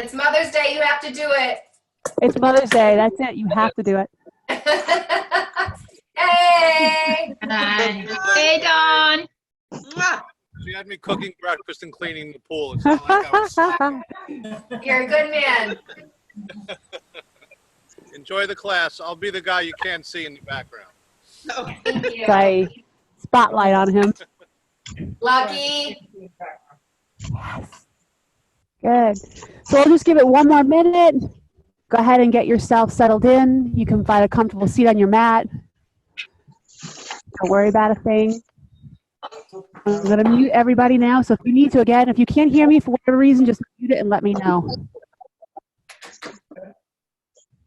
It's Mother's Day. You have to do it. It's Mother's Day. That's it. You have to do it. Hey! Hey, Dawn. She had me cooking breakfast and cleaning the pool. It's not like I was... You're a good man. Enjoy the class. I'll be the guy you can't see in the background. Thank you. Say spotlight on him. Lucky. Yes. Good. So we'll just give it one more minute. Go ahead and get yourself settled in. You can find a comfortable seat on your mat. Don't worry about a thing. I'm going to mute everybody now. So if you need to, again, if you can't hear me for whatever reason, just mute it and let me know.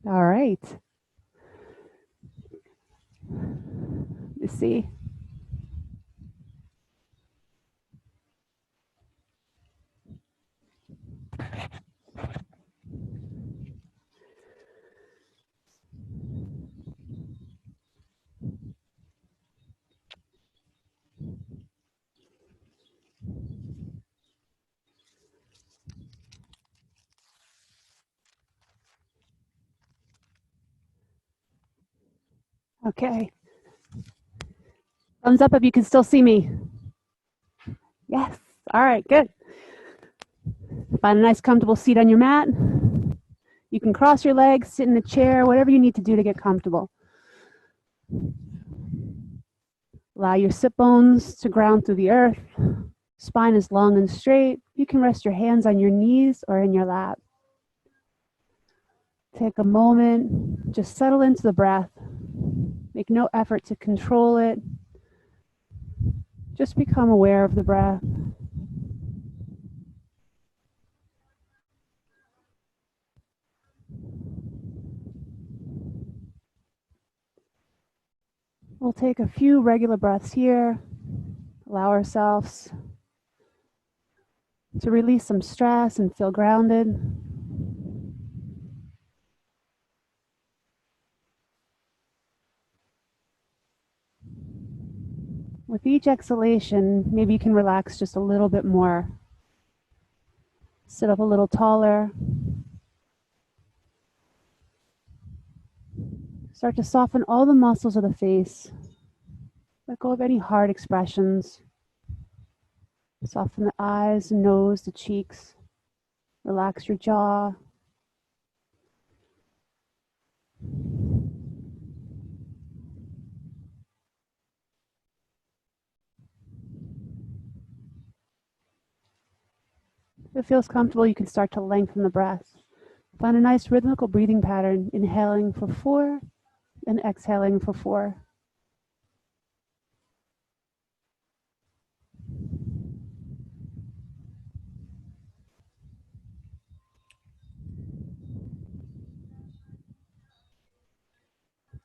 All right. Let's see. Okay. Thumbs up if you can still see me. Yes. All right, good. Find a nice comfortable seat on your mat. You can cross your legs, sit in a chair, whatever you need to do to get comfortable. Allow your sit bones to ground through the earth. Spine is long and straight. You can rest your hands on your knees or in your lap. Take a moment, just settle into the breath. Make no effort to control it. Just become aware of the breath. We'll take a few regular breaths here. Allow ourselves to release some stress and feel grounded. With each exhalation, maybe you can relax just a little bit more. Sit up a little taller. Start to soften all the muscles of the face. Let go of any hard expressions. Soften the eyes, nose, the cheeks. Relax your jaw. If it feels comfortable, you can start to lengthen the breath. Find a nice rhythmical breathing pattern, inhaling for 4 and exhaling for 4.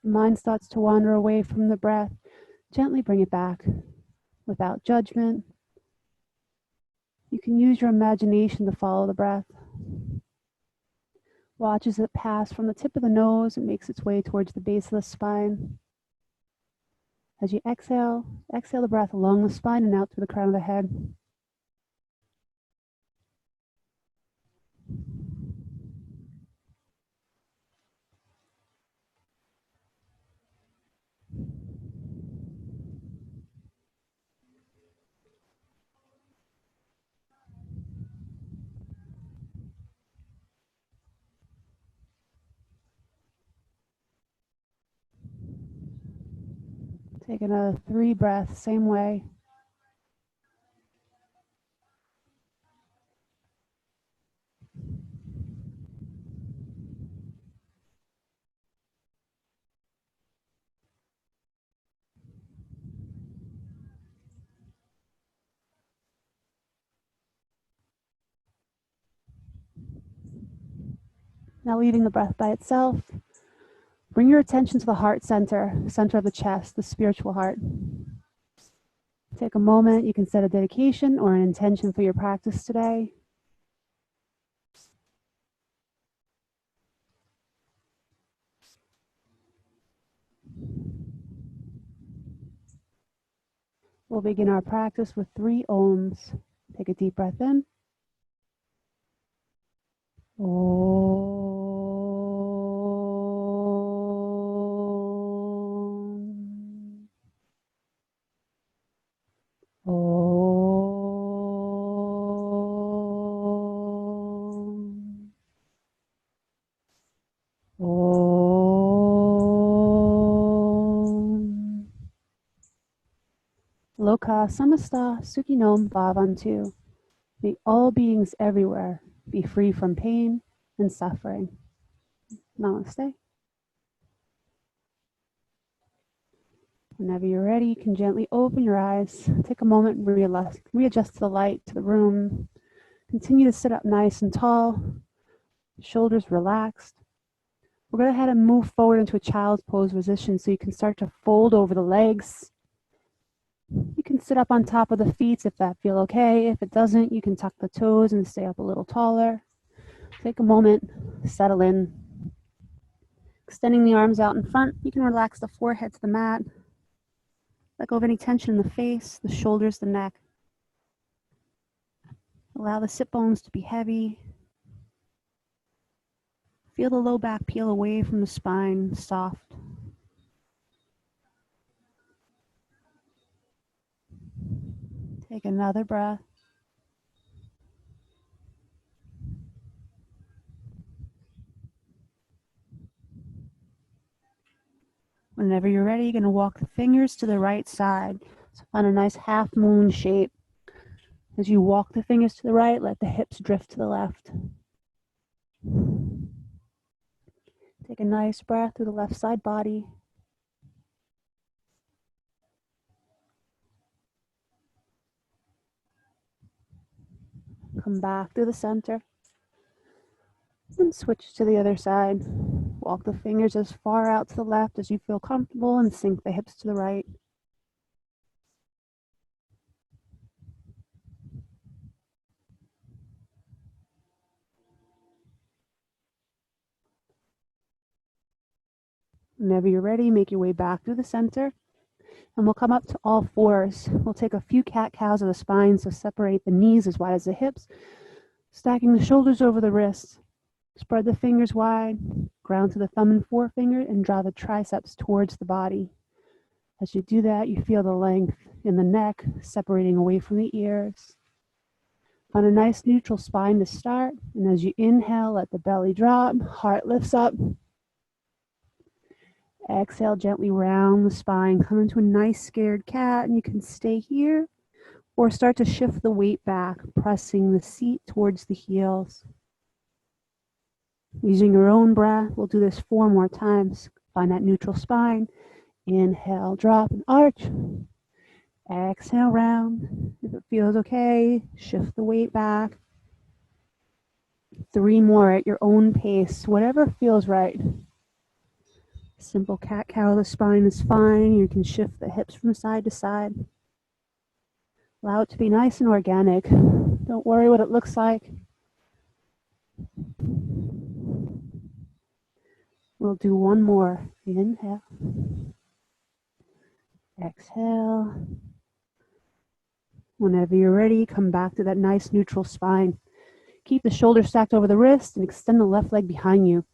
The mind starts to wander away from the breath. Gently bring it back without judgment. You can use your imagination to follow the breath. Watch as it passes from the tip of the nose and makes its way towards the base of the spine. As you exhale, exhale the breath along the spine and out through the crown of the head. Taking a 3 breaths, same way. Now leaving the breath by itself, bring your attention to the heart center, center of the chest, the spiritual heart. Take a moment, you can set a dedication or an intention for your practice today. We'll begin our practice with 3 Oms. Take a deep breath in. Om. Loka samasta sukhinom bhavantu. May all beings everywhere be free from pain and suffering. Namaste. Whenever you're ready, you can gently open your eyes. Take a moment and readjust the light to the room. Continue to sit up nice and tall, shoulders relaxed. We're going to head and move forward into a child's pose position so you can start to fold over the legs. You can sit up on top of the feet if that feels okay. If it doesn't, you can tuck the toes and stay up a little taller. Take a moment, settle in. Extending the arms out in front, you can relax the forehead to the mat. Let go of any tension in the face, the shoulders, the neck. Allow the sit bones to be heavy. Feel the low back peel away from the spine, soft. Take another breath. Whenever you're ready, you're going to walk the fingers to the right side. So find a nice half moon shape. As you walk the fingers to the right, let the hips drift to the left. Take a nice breath through the left side body. Come back to the center. And switch to the other side. Walk the fingers as far out to the left as you feel comfortable and sink the hips to the right. Whenever you're ready, make your way back through the center. And we'll come up to all fours. We'll take a few cat-cows of the spine, so separate the knees as wide as the hips, stacking the shoulders over the wrists. Spread the fingers wide, ground to the thumb and forefinger, and draw the triceps towards the body. As you do that, you feel the length in the neck separating away from the ears. Find a nice neutral spine to start, and as you inhale, let the belly drop, heart lifts up. Exhale, gently round the spine, come into a nice scared cat, and you can stay here or start to shift the weight back, pressing the seat towards the heels. Using your own breath, we'll do this 4 more times. Find that neutral spine. Inhale, drop and arch. Exhale, round. If it feels okay, shift the weight back. 3 more at your own pace, whatever feels right. Simple cat-cow, the spine is fine. You can shift the hips from side to side. Allow it to be nice and organic. Don't worry what it looks like. We'll do 1 more. Inhale. Exhale. Whenever you're ready, come back to that nice neutral spine. Keep the shoulders stacked over the wrist and extend the left leg behind you.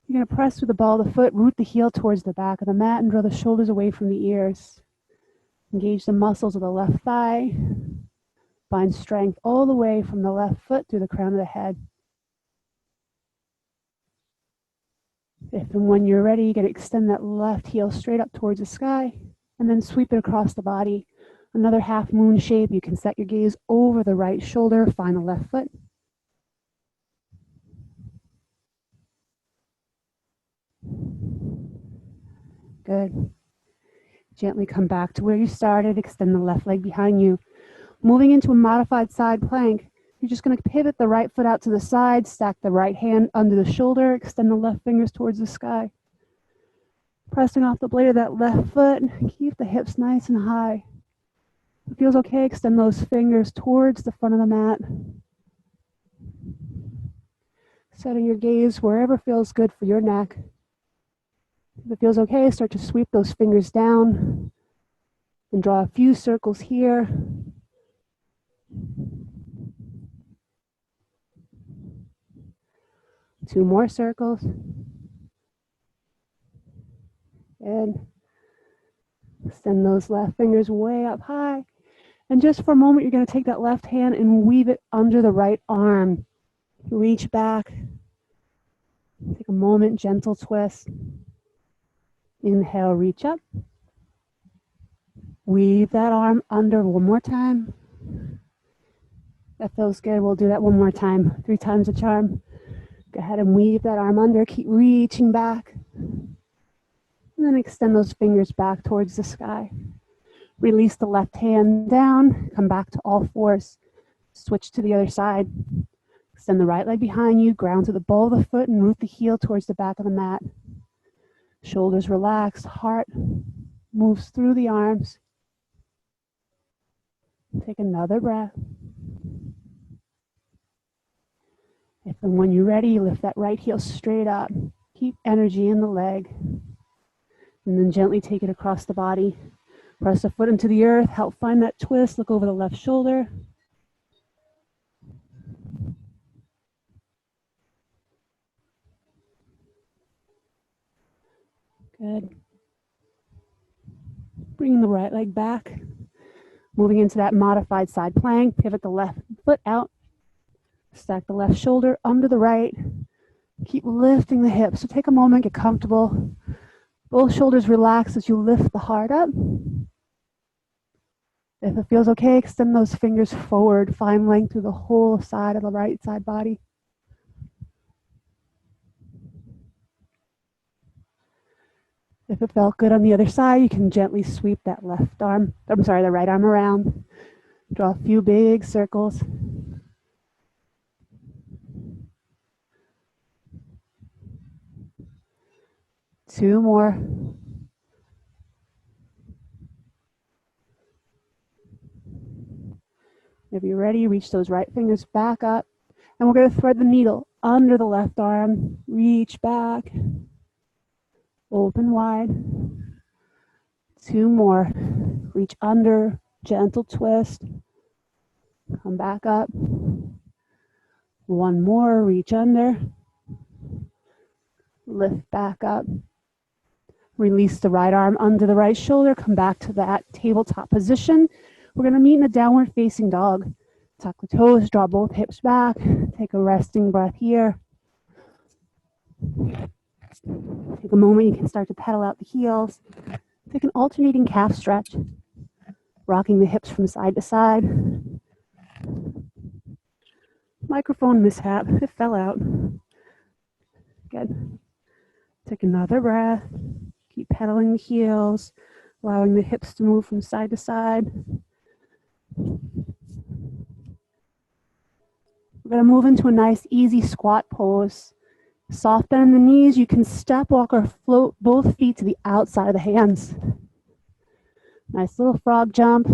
You're going to press through the ball of the foot, root the heel towards the back of the mat, and draw the shoulders away from the ears. Engage the muscles of the left thigh. Find strength all the way from the left foot through the crown of the head. If and when you're ready, you're going to extend that left heel straight up towards the sky, and then sweep it across the body. Another half moon shape. You can set your gaze over the right shoulder, find the left foot. Good. Gently come back to where you started, extend the left leg behind you. Moving into a modified side plank, you're just going to pivot the right foot out to the side, stack the right hand under the shoulder, extend the left fingers towards the sky. Pressing off the blade of that left foot, keep the hips nice and high. If it feels okay, extend those fingers towards the front of the mat. Setting your gaze wherever feels good for your neck. If it feels okay, start to sweep those fingers down and draw a few circles here. Two more circles. And extend those left fingers way up high. And just for a moment, you're going to take that left hand and weave it under the right arm. Reach back. Take a moment, gentle twist. Inhale, reach up. Weave that arm under one more time. That feels good. We'll do that one more time. 3 times a charm. Go ahead and weave that arm under. Keep reaching back. And then extend those fingers back towards the sky. Release the left hand down. Come back to all fours. Switch to the other side. Extend the right leg behind you. Ground to the ball of the foot and root the heel towards the back of the mat. Shoulders relaxed. Heart moves through the arms. Take another breath. If and when you're ready, lift that right heel straight up. Keep energy in the leg. And then gently take it across the body. Press the foot into the earth. Help find that twist. Look over the left shoulder. Good. Bringing the right leg back. Moving into that modified side plank. Pivot the left foot out. Stack the left shoulder under the right. Keep lifting the hips. So take a moment, get comfortable. Both shoulders relax as you lift the heart up. If it feels okay, extend those fingers forward. Find length through the whole side of the right side body. If it felt good on the other side, you can gently sweep that the right arm around. Draw a few big circles. Two more. If you're ready, reach those right fingers back up. And we're going to thread the needle under the left arm. Reach back. Open wide. Two more. Reach under. Gentle twist. Come back up. One more. Reach under. Lift back up. Release the right arm under the right shoulder. Come back to that tabletop position. We're going to meet in a downward facing dog. Tuck the toes, draw both hips back. Take a resting breath here. Take a moment, you can start to pedal out the heels. Take an alternating calf stretch. Rocking the hips from side to side. Microphone mishap, it fell out. Good. Take another breath. Keep pedaling the heels, allowing the hips to move from side to side. We're going to move into a nice, easy squat pose. Soft bend in the knees. You can step, walk, or float both feet to the outside of the hands. Nice little frog jump.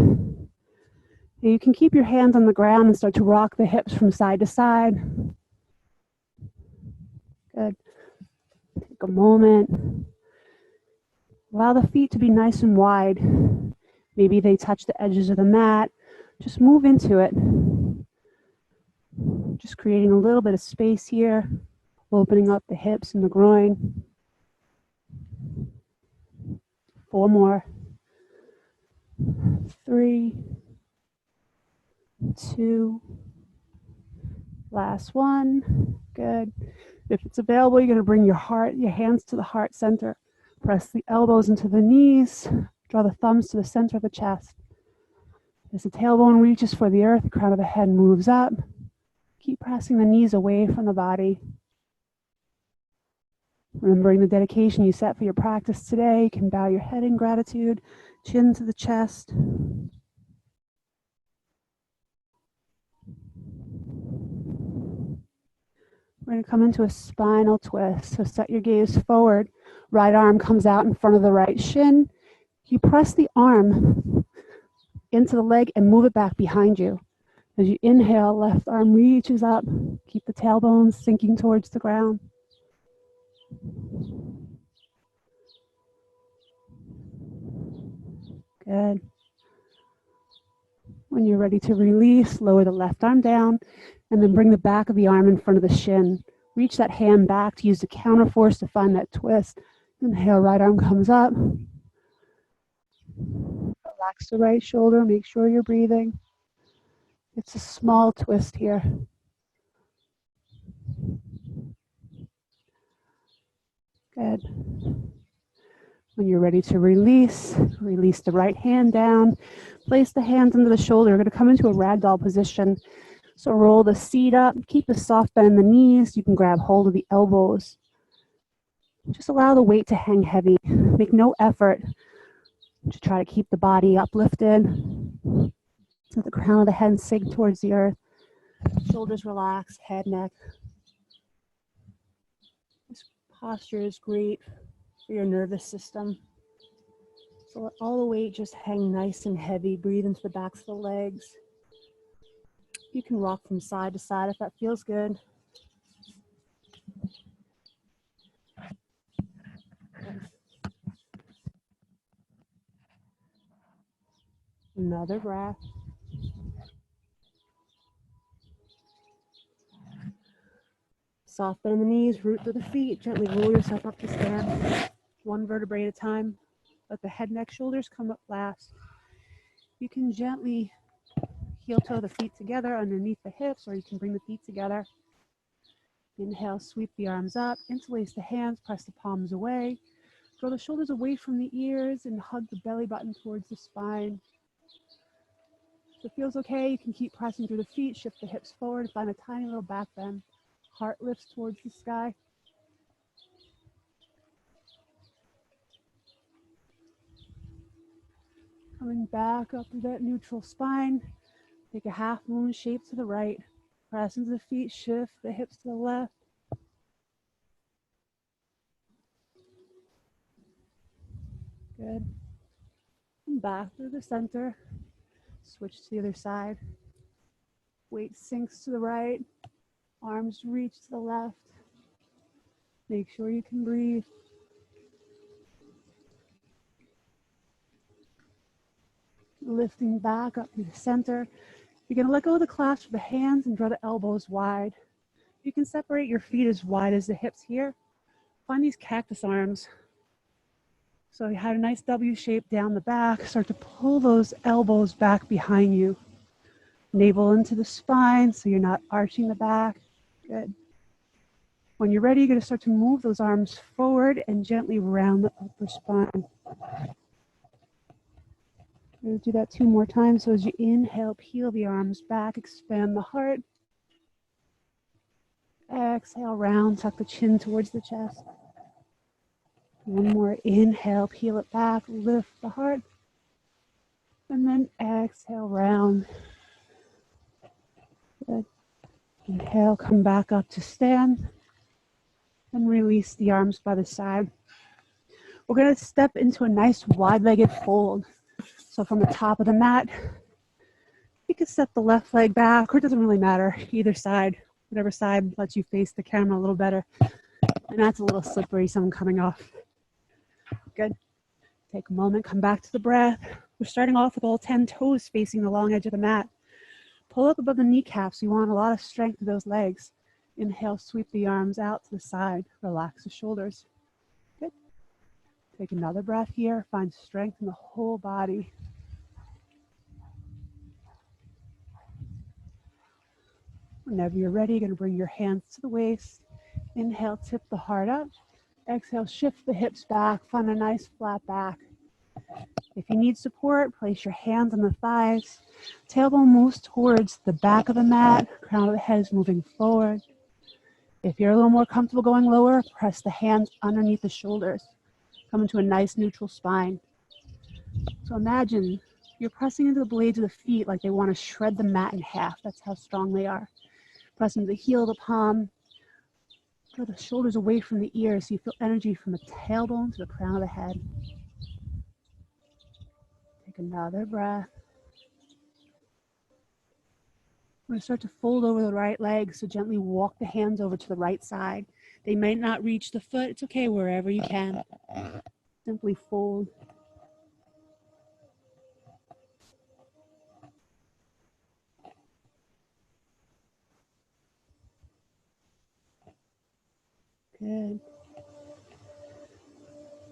You can keep your hands on the ground and start to rock the hips from side to side. Good. Take a moment. Allow the feet to be nice and wide. Maybe they touch the edges of the mat. Just move into it. Just creating a little bit of space here. Opening up the hips and the groin. 4 more. 3, 2, last one. Good. If it's available, you're going to bring your hands to the heart center. Press the elbows into the knees. Draw the thumbs to the center of the chest. As the tailbone reaches for the earth, the crown of the head moves up. Keep pressing the knees away from the body. Remembering the dedication you set for your practice today, you can bow your head in gratitude, chin to the chest. We're going to come into a spinal twist. So set your gaze forward. Right arm comes out in front of the right shin. You press the arm into the leg and move it back behind you. As you inhale, left arm reaches up. Keep the tailbone sinking towards the ground. Good. When you're ready to release, lower the left arm down and then bring the back of the arm in front of the shin. Reach that hand back to use the counter force to find that twist. Inhale, right arm comes up. Relax the right shoulder, make sure you're breathing. It's a small twist here. Good. When you're ready to release, release the right hand down. Place the hands under the shoulder. We're going to come into a ragdoll position. So roll the seat up. Keep a soft bend in the knees. You can grab hold of the elbows. Just allow the weight to hang heavy. Make no effort to try to keep the body uplifted. So the crown of the head sink towards the earth. Shoulders relax, head, neck. This posture is great for your nervous system. So let all the weight just hang nice and heavy. Breathe into the backs of the legs. You can rock from side to side if that feels good. Another breath. Soft bend in the knees, root through the feet. Gently roll yourself up to stand. One vertebrae at a time. Let the head, neck, shoulders come up last. You can gently heel toe the feet together underneath the hips, or you can bring the feet together. Inhale, sweep the arms up. Interlace the hands, press the palms away. Draw the shoulders away from the ears and hug the belly button towards the spine. If it feels okay, you can keep pressing through the feet, shift the hips forward, find a tiny little back bend. Heart lifts towards the sky. Coming back up to that neutral spine. Take a half moon shape to the right. Press into the feet, shift the hips to the left. Good. And back through the center. Switch to the other side. Weight sinks to the right. Arms reach to the left. Make sure you can breathe. Lifting back up to the center. You're going to let go of the clasp of the hands and draw the elbows wide. You can separate your feet as wide as the hips here. Find these cactus arms. So you had a nice W shape down the back. Start to pull those elbows back behind you. Navel into the spine so you're not arching the back. Good. When you're ready, you're going to start to move those arms forward and gently round the upper spine. We're going to do that 2 more times. So as you inhale, peel the arms back, expand the heart. Exhale, round, tuck the chin towards the chest. One more inhale, peel it back, lift the heart. And then exhale, round. Good. Inhale, come back up to stand. And release the arms by the side. We're going to step into a nice wide-legged fold. So from the top of the mat, you can step the left leg back, or it doesn't really matter, either side. Whatever side lets you face the camera a little better. And that's a little slippery, so I'm coming off. Good. Take a moment, come back to the breath. We're starting off with all 10 toes facing the long edge of the mat. Pull up above the kneecaps. You want a lot of strength to those legs. Inhale, sweep the arms out to the side. Relax the shoulders. Good. Take another breath here. Find strength in the whole body. Whenever you're ready, you're going to bring your hands to the waist. Inhale, tip the heart up. Exhale, shift the hips back. Find a nice flat back. If you need support, place your hands on the thighs. Tailbone moves towards the back of the mat. Crown of the head is moving forward. If you're a little more comfortable going lower, press the hands underneath the shoulders. Come into a nice neutral spine. So imagine you're pressing into the blades of the feet like they want to shred the mat in half. That's how strong they are. Press into the heel of the palm. Draw the shoulders away from the ears so you feel energy from the tailbone to the crown of the head. Take another breath. We're going to start to fold over the right leg, so gently walk the hands over to the right side. They might not reach the foot. It's okay, wherever you can. Simply fold. Good.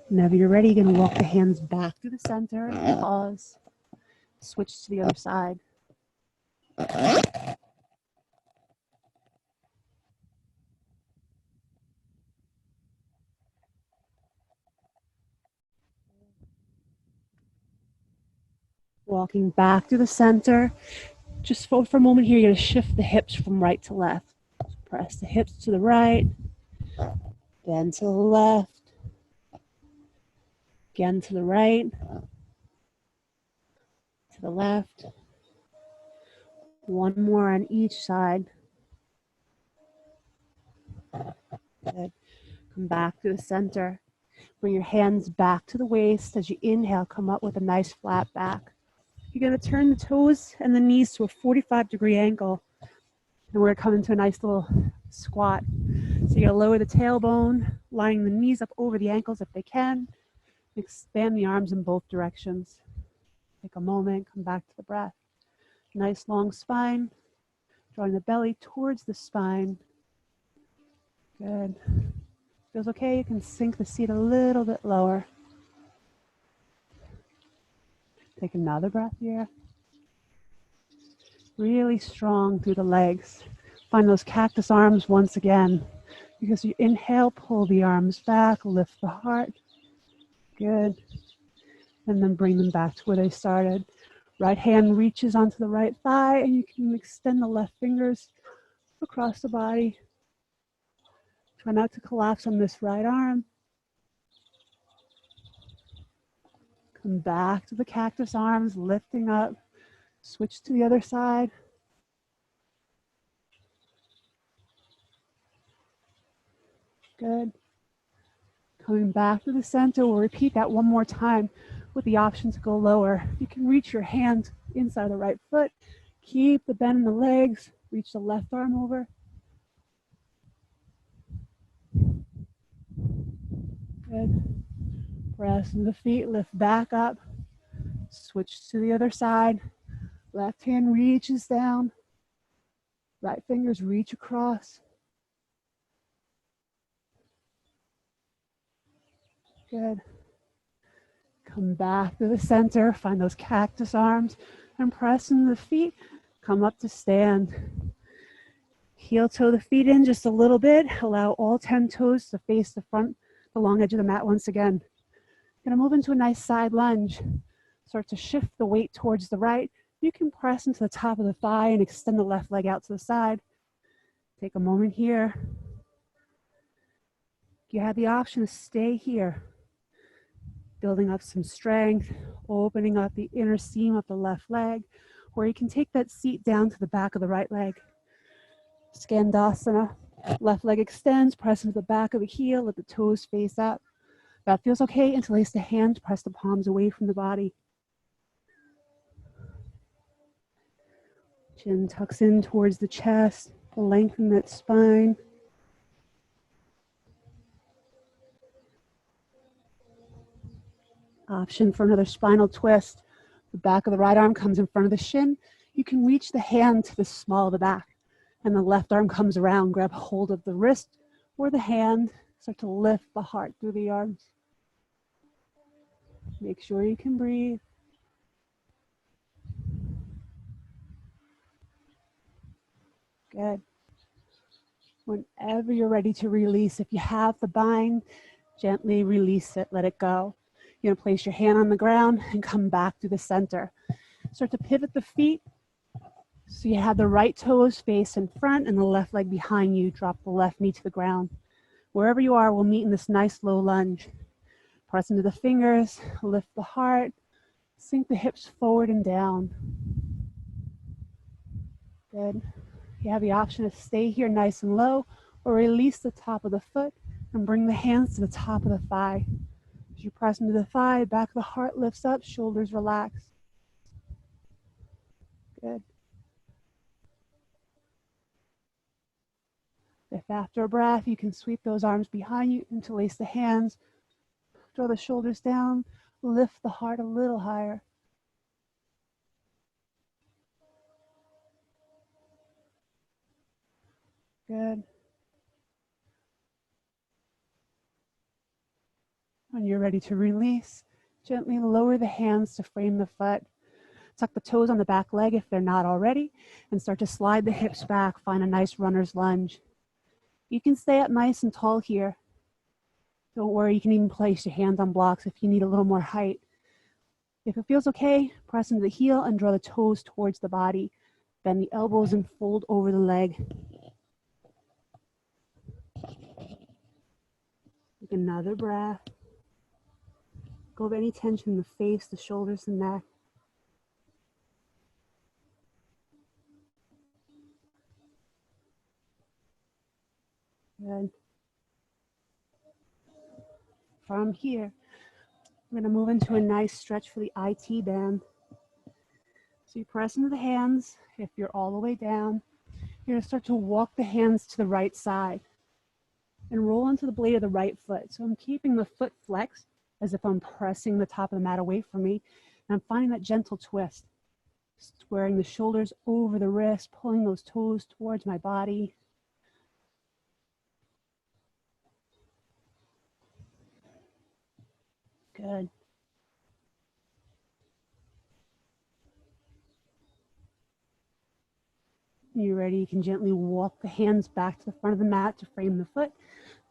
Whenever you're ready, you're going to walk the hands back through the center. Pause. Switch to the other side. Walking back to the center. Just for a moment here, you're going to shift the hips from right to left. Press the hips to the right, then to the left, again to the right, to the left. One more on each side. Good. Come back to the center. Bring your hands back to the waist. As you inhale, come up with a nice flat back. You're going to turn the toes and the knees to a 45-degree angle. And we're going to come into a nice little squat. So you're going to lower the tailbone, lining the knees up over the ankles if they can. Expand the arms in both directions. Take a moment, come back to the breath. Nice long spine. Drawing the belly towards the spine. Good. Feels okay, you can sink the seat a little bit lower. Take another breath here. Really strong through the legs. Find those cactus arms once again. Because you inhale, pull the arms back, lift the heart. Good. And then bring them back to where they started. Right hand reaches onto the right thigh, and you can extend the left fingers across the body. Try not to collapse on this right arm. Come back to the cactus arms, lifting up. Switch to the other side. Good. Coming back to the center, we'll repeat that one more time with the option to go lower. You can reach your hand inside the right foot. Keep the bend in the legs. Reach the left arm over. Good. Press the feet, lift back up. Switch to the other side. Left hand reaches down. Right fingers reach across. Good. Come back to the center. Find those cactus arms and press into the feet. Come up to stand. Heel toe the feet in just a little bit. Allow all 10 toes to face the front, the long edge of the mat once again. Gonna move into a nice side lunge. Start to shift the weight towards the right. You can press into the top of the thigh and extend the left leg out to the side. Take a moment here. You have the option to stay here. Building up some strength, opening up the inner seam of the left leg, or you can take that seat down to the back of the right leg. Skandasana. Left leg extends, press into the back of the heel, let the toes face up. That feels okay. Interlace the hands, press the palms away from the body. Chin tucks in towards the chest, lengthen that spine. Option for another spinal twist. The back of the right arm comes in front of the shin. You can reach the hand to the small of the back, and the left arm comes around. Grab hold of the wrist or the hand. Start to lift the heart through the arms. Make sure you can breathe. Good. Whenever you're ready to release, if you have the bind, gently release it, let it go. You're gonna place your hand on the ground and come back to the center. Start to pivot the feet. So you have the right toes face in front and the left leg behind you. Drop the left knee to the ground. Wherever you are, we'll meet in this nice low lunge. Press into the fingers, lift the heart, sink the hips forward and down. Good. You have the option to stay here nice and low or release the top of the foot and bring the hands to the top of the thigh. As you press into the thigh, back of the heart lifts up, shoulders relax. Good. If after a breath, you can sweep those arms behind you, interlace the hands, draw the shoulders down, lift the heart a little higher. Good. When you're ready to release, gently lower the hands to frame the foot. Tuck the toes on the back leg if they're not already, and start to slide the hips back. Find a nice runner's lunge. You can stay up nice and tall here. Don't worry, you can even place your hands on blocks if you need a little more height. If it feels okay, press into the heel and draw the toes towards the body. Bend the elbows and fold over the leg. Take another breath. Go over any tension in the face, the shoulders, the neck. Good. From here, we're going to move into a nice stretch for the IT band. So you press into the hands. If you're all the way down, you're going to start to walk the hands to the right side and roll onto the blade of the right foot. So I'm keeping the foot flexed as if I'm pressing the top of the mat away from me. And I'm finding that gentle twist, squaring the shoulders over the wrist, pulling those toes towards my body. Good. When you're ready, you can gently walk the hands back to the front of the mat to frame the foot.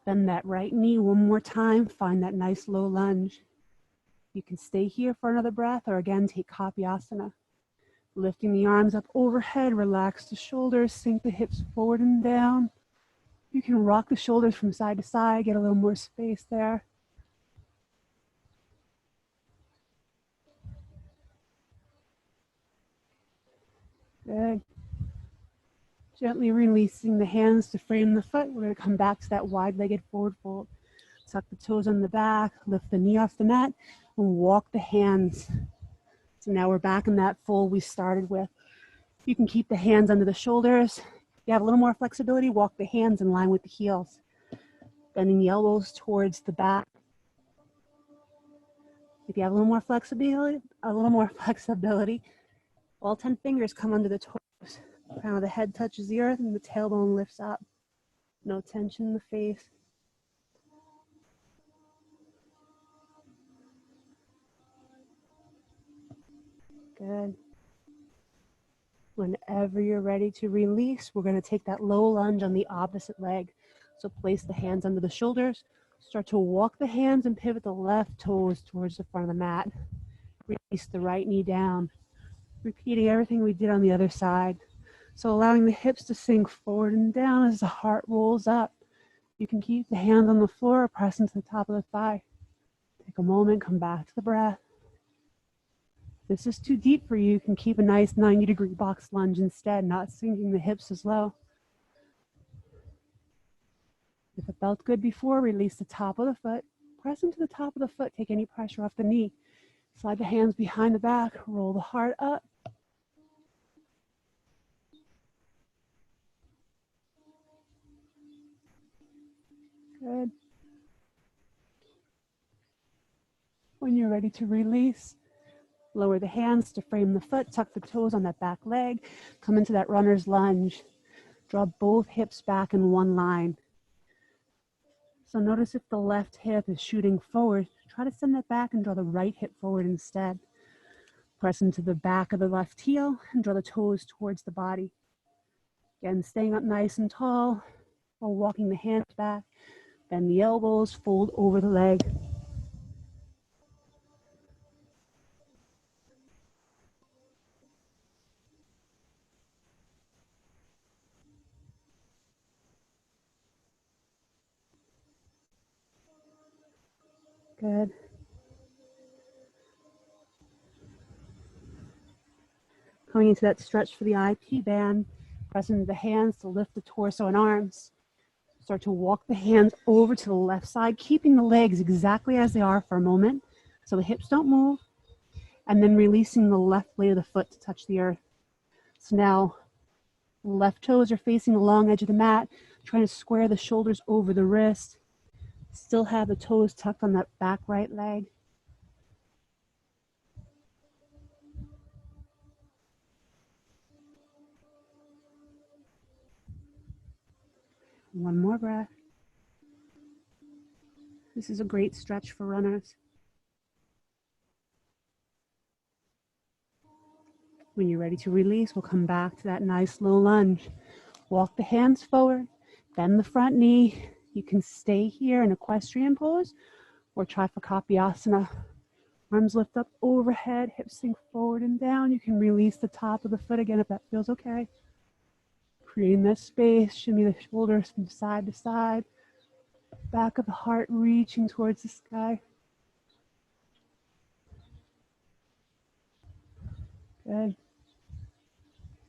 Bend that right knee one more time. Find that nice low lunge. You can stay here for another breath or again take Kapiasana. Lifting the arms up overhead, relax the shoulders, sink the hips forward and down. You can rock the shoulders from side to side, get a little more space there. Good. Gently releasing the hands to frame the foot. We're going to come back to that wide-legged forward fold. Tuck the toes on the back, lift the knee off the mat, and walk the hands. So now we're back in that fold we started with. You can keep the hands under the shoulders. If you have a little more flexibility, walk the hands in line with the heels. Bending the elbows towards the back. If you have a little more flexibility, all 10 fingers come under the toes. Crown of the head touches the earth and the tailbone lifts up. No tension in the face. Good. Whenever you're ready to release, we're going to take that low lunge on the opposite leg. So place the hands under the shoulders. Start to walk the hands and pivot the left toes towards the front of the mat. Release the right knee down. Repeating everything we did on the other side. So allowing the hips to sink forward and down as the heart rolls up. You can keep the hands on the floor or press into the top of the thigh. Take a moment, come back to the breath. If this is too deep for you, you can keep a nice 90-degree box lunge instead, not sinking the hips as low. If it felt good before, release the top of the foot. Press into the top of the foot, take any pressure off the knee. Slide the hands behind the back, roll the heart up. Good. When you're ready to release, lower the hands to frame the foot, tuck the toes on that back leg, come into that runner's lunge. Draw both hips back in one line. So notice if the left hip is shooting forward, try to send that back and draw the right hip forward instead. Press into the back of the left heel and draw the toes towards the body. Again, staying up nice and tall while walking the hands back. Bend the elbows, fold over the leg. Good. Coming into that stretch for the IP band, press into the hands to lift the torso and arms. Start to walk the hands over to the left side, keeping the legs exactly as they are for a moment, so the hips don't move, and then releasing the left blade of the foot to touch the earth. So now, left toes are facing the long edge of the mat, trying to square the shoulders over the wrist. Still have the toes tucked on that back right leg. One more breath. This is a great stretch for runners. When you're ready to release, we'll come back to that nice low lunge. Walk the hands forward, bend the front knee. You can stay here in equestrian pose or try for Kapiasana. Arms lift up overhead, hips sink forward and down. You can release the top of the foot again if that feels okay. Creating that space, shimmy the shoulders from side to side. Back of the heart reaching towards the sky. Good.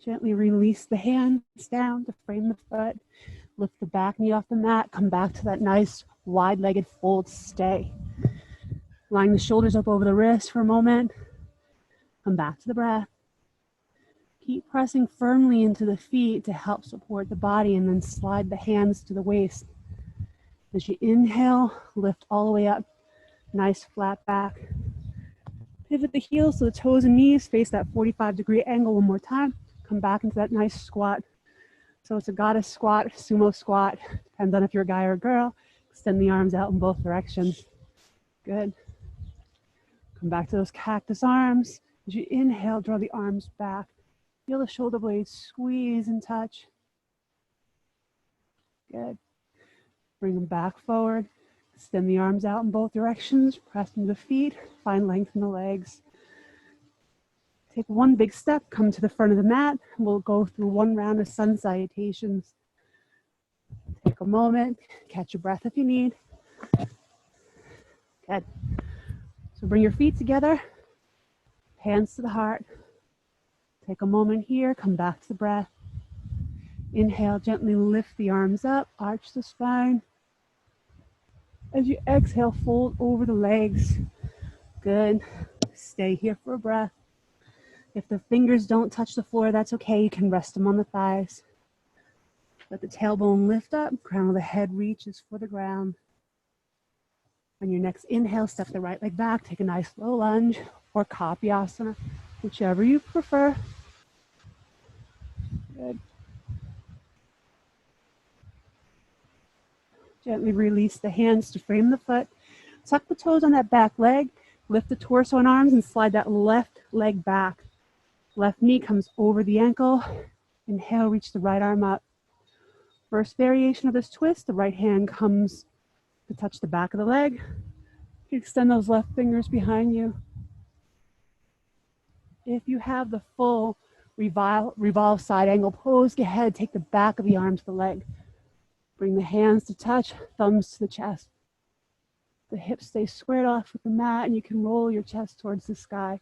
Gently release the hands down to frame the foot. Lift the back knee off the mat. Come back to that nice wide-legged fold stay. Line the shoulders up over the wrist for a moment. Come back to the breath. Keep pressing firmly into the feet to help support the body, and then slide the hands to the waist. As you inhale, lift all the way up. Nice flat back. Pivot the heels so the toes and knees face that 45-degree angle one more time. Come back into that nice squat. So it's a goddess squat, sumo squat. Depends on if you're a guy or a girl. Extend the arms out in both directions. Good. Come back to those cactus arms. As you inhale, draw the arms back. Feel the shoulder blades squeeze and touch. Good. Bring them back forward. Extend the arms out in both directions. Press into the feet. Find length in the legs. Take one big step. Come to the front of the mat. We'll go through one round of sun salutations. Take a moment. Catch your breath if you need. Good. So bring your feet together. Hands to the heart. Take a moment here. Come back to the breath. Inhale, gently lift the arms up. Arch the spine. As you exhale, fold over the legs. Good. Stay here for a breath. If the fingers don't touch the floor, that's okay. You can rest them on the thighs. Let the tailbone lift up. Crown of the head reaches for the ground. On your next inhale, step the right leg back. Take a nice low lunge or Kapiasana, whichever you prefer. Good. Gently release the hands to frame the foot. Tuck the toes on that back leg. Lift the torso and arms and slide that left leg back. Left knee comes over the ankle. Inhale, reach the right arm up. First variation of this twist, the right hand comes to touch the back of the leg. You can extend those left fingers behind you. If you have the full revolve side angle pose, go ahead, take the back of the arm to the leg. Bring the hands to touch, thumbs to the chest. The hips stay squared off with the mat, and you can roll your chest towards the sky.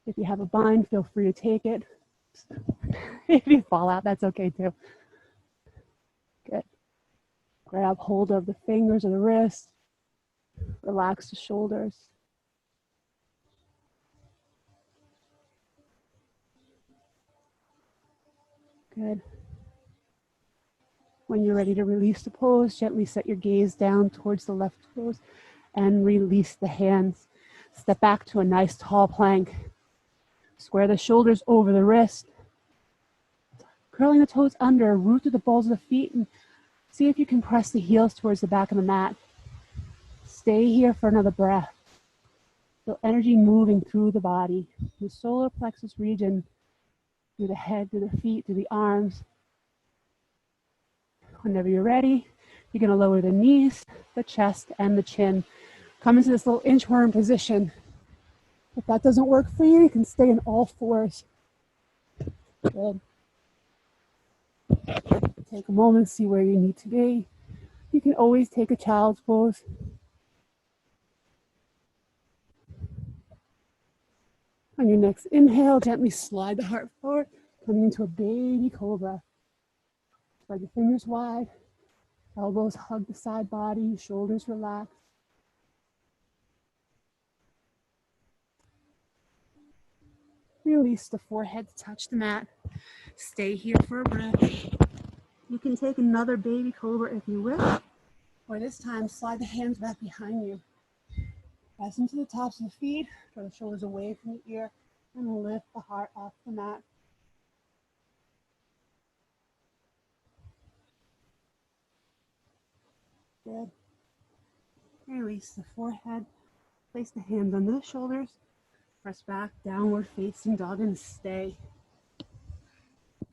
If you have a bind, feel free to take it. If you fall out, that's okay too. Good. Grab hold of the fingers or the wrist. Relax the shoulders. Good. When you're ready to release the pose, gently set your gaze down towards the left toes and release the hands. Step back to a nice tall plank. Square the shoulders over the wrist. Curling the toes under, root to the balls of the feet, and see if you can press the heels towards the back of the mat. Stay here for another breath. Feel energy moving through the body, the solar plexus region, through the head, through the feet, through the arms. Whenever you're ready, you're going to lower the knees, the chest, and the chin. Come into this little inchworm position. If that doesn't work for you, you can stay in all fours. Good. Take a moment, see where you need to be. You can always take a child's pose. On your next inhale, gently slide the heart forward, coming into a baby cobra. Spread your fingers wide, elbows hug the side body, shoulders relax. Release the forehead to touch the mat. Stay here for a breath. You can take another baby cobra if you wish, or this time slide the hands back behind you. Press into the tops of the feet, draw the shoulders away from the ear, and lift the heart off the mat. Good. Release the forehead. Place the hands under the shoulders. Press back, downward facing dog, and stay.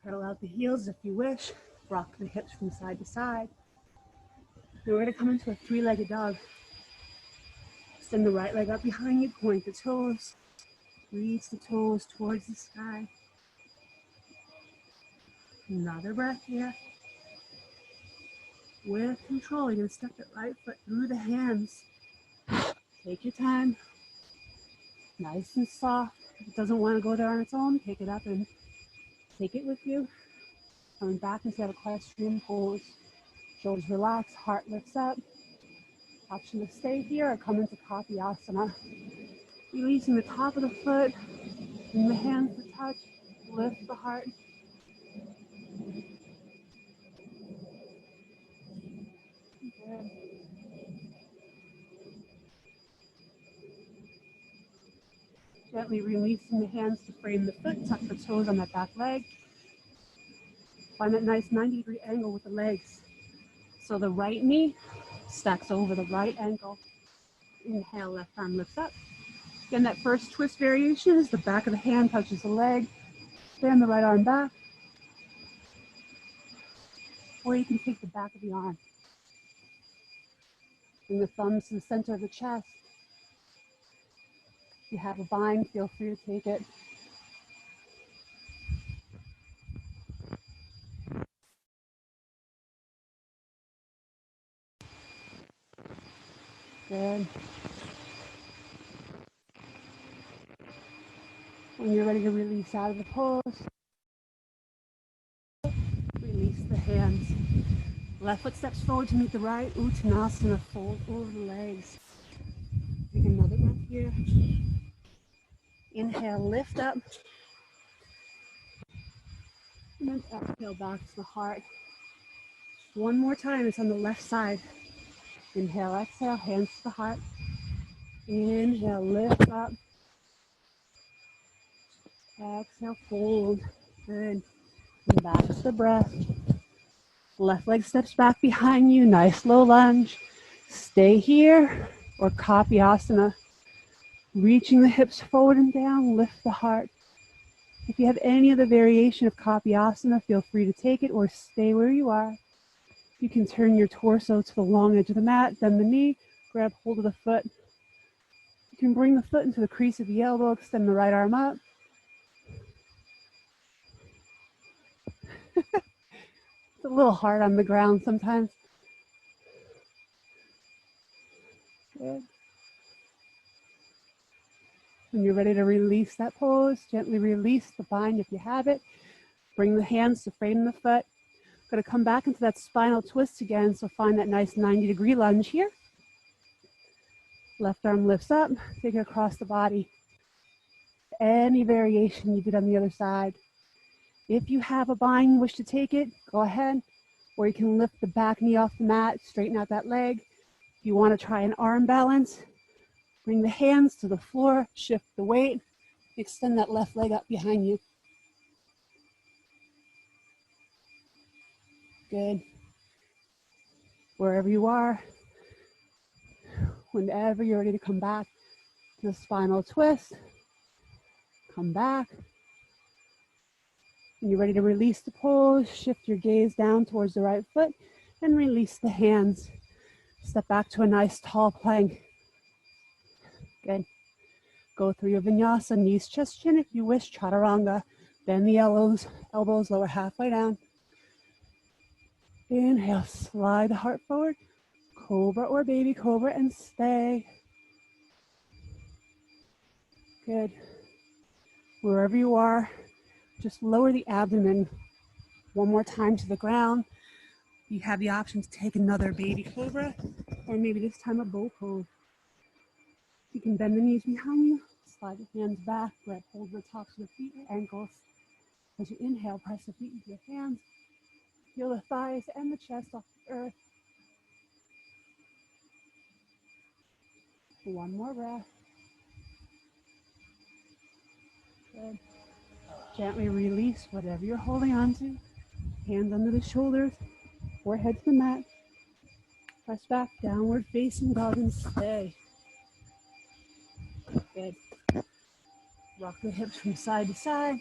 Pedal out the heels if you wish. Rock the hips from side to side. Then we're going to come into a three-legged dog. Extend the right leg up behind you, point the toes. Reach the toes towards the sky. Another breath here. With control, you're going to step that right foot through the hands. Take your time. Nice and soft. If it doesn't want to go there on its own, pick it up and take it with you. Coming back into that equestrian pose. Shoulders relax, heart lifts up. Option to stay here or come into Kapiasana. Releasing the top of the foot, and the hands to touch, lift the heart. Good. Gently releasing the hands to frame the foot, tuck the toes on that back leg. Find that nice 90-degree angle with the legs. So the right knee stacks over the right ankle. Inhale, left arm lifts up. Again, that first twist variation is the back of the hand touches the leg. Stand the right arm back. Or you can take the back of the arm. Bring the thumbs to the center of the chest. If you have a bind, feel free to take it. Good. When you're ready to release out of the pose, release the hands. Left foot steps forward to meet the right. Uttanasana, fold over the legs. Take another breath here. Inhale, lift up. And then exhale back to the heart. One more time, it's on the left side. Inhale, exhale, hands to the heart. Inhale, lift up. Exhale, fold. Good. And back to the breath. Left leg steps back behind you. Nice low lunge. Stay here or Kapiasana. Reaching the hips forward and down. Lift the heart. If you have any other variation of Kapiasana, feel free to take it or stay where you are. You can turn your torso to the long edge of the mat, bend the knee, grab hold of the foot. You can bring the foot into the crease of the elbow, extend the right arm up. It's a little hard on the ground sometimes. Good. When you're ready to release that pose, gently release the bind if you have it. Bring the hands to frame the foot. Going to come back into that spinal twist again, so find that nice 90-degree lunge here. Left arm lifts up, take it across the body. Any variation you did on the other side. If you have a bind and wish to take it, go ahead. Or you can lift the back knee off the mat, straighten out that leg. If you want to try an arm balance, bring the hands to the floor, shift the weight, extend that left leg up behind you. Good. Wherever you are, whenever you're ready to come back to the spinal twist, come back. When you're ready to release the pose, shift your gaze down towards the right foot and release the hands. Step back to a nice tall plank. Good. Go through your vinyasa, knees, chest, chin. If you wish, chaturanga. Bend the elbows, lower halfway down. Inhale, slide the heart forward. Cobra or baby cobra and stay. Good. Wherever you are, just lower the abdomen one more time to the ground. You have the option to take another baby cobra, or maybe this time a bow pose. You can bend the knees behind you, slide the hands back, grab hold of the tops of the feet or ankles. As you inhale, press the feet into your hands. Feel the thighs and the chest off the earth. One more breath. Good. Gently release whatever you're holding on to. Hands under the shoulders, forehead to the mat. Press back, downward facing dog and stay. Good. Rock the hips from side to side.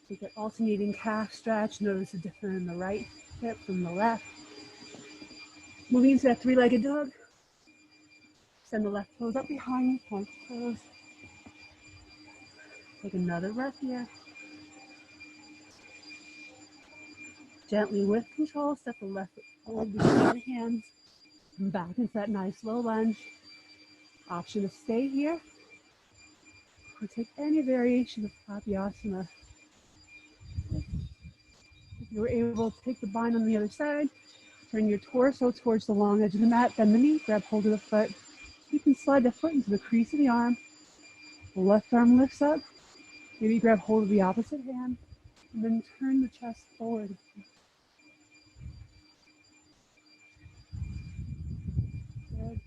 Take that alternating calf stretch. Notice the difference in the right hip from the left. Moving into that three-legged dog. Send the left toes up behind you, point the toes. Take another breath here. Gently, with control, step the left foot forward between your hands. Come back into that nice low lunge. Option to stay here or take any variation of Kapyasana. If you were able to take the bind on the other side, turn your torso towards the long edge of the mat, bend the knee, grab hold of the foot. You can slide the foot into the crease of the arm. The left arm lifts up. Maybe grab hold of the opposite hand, and then turn the chest forward. Good.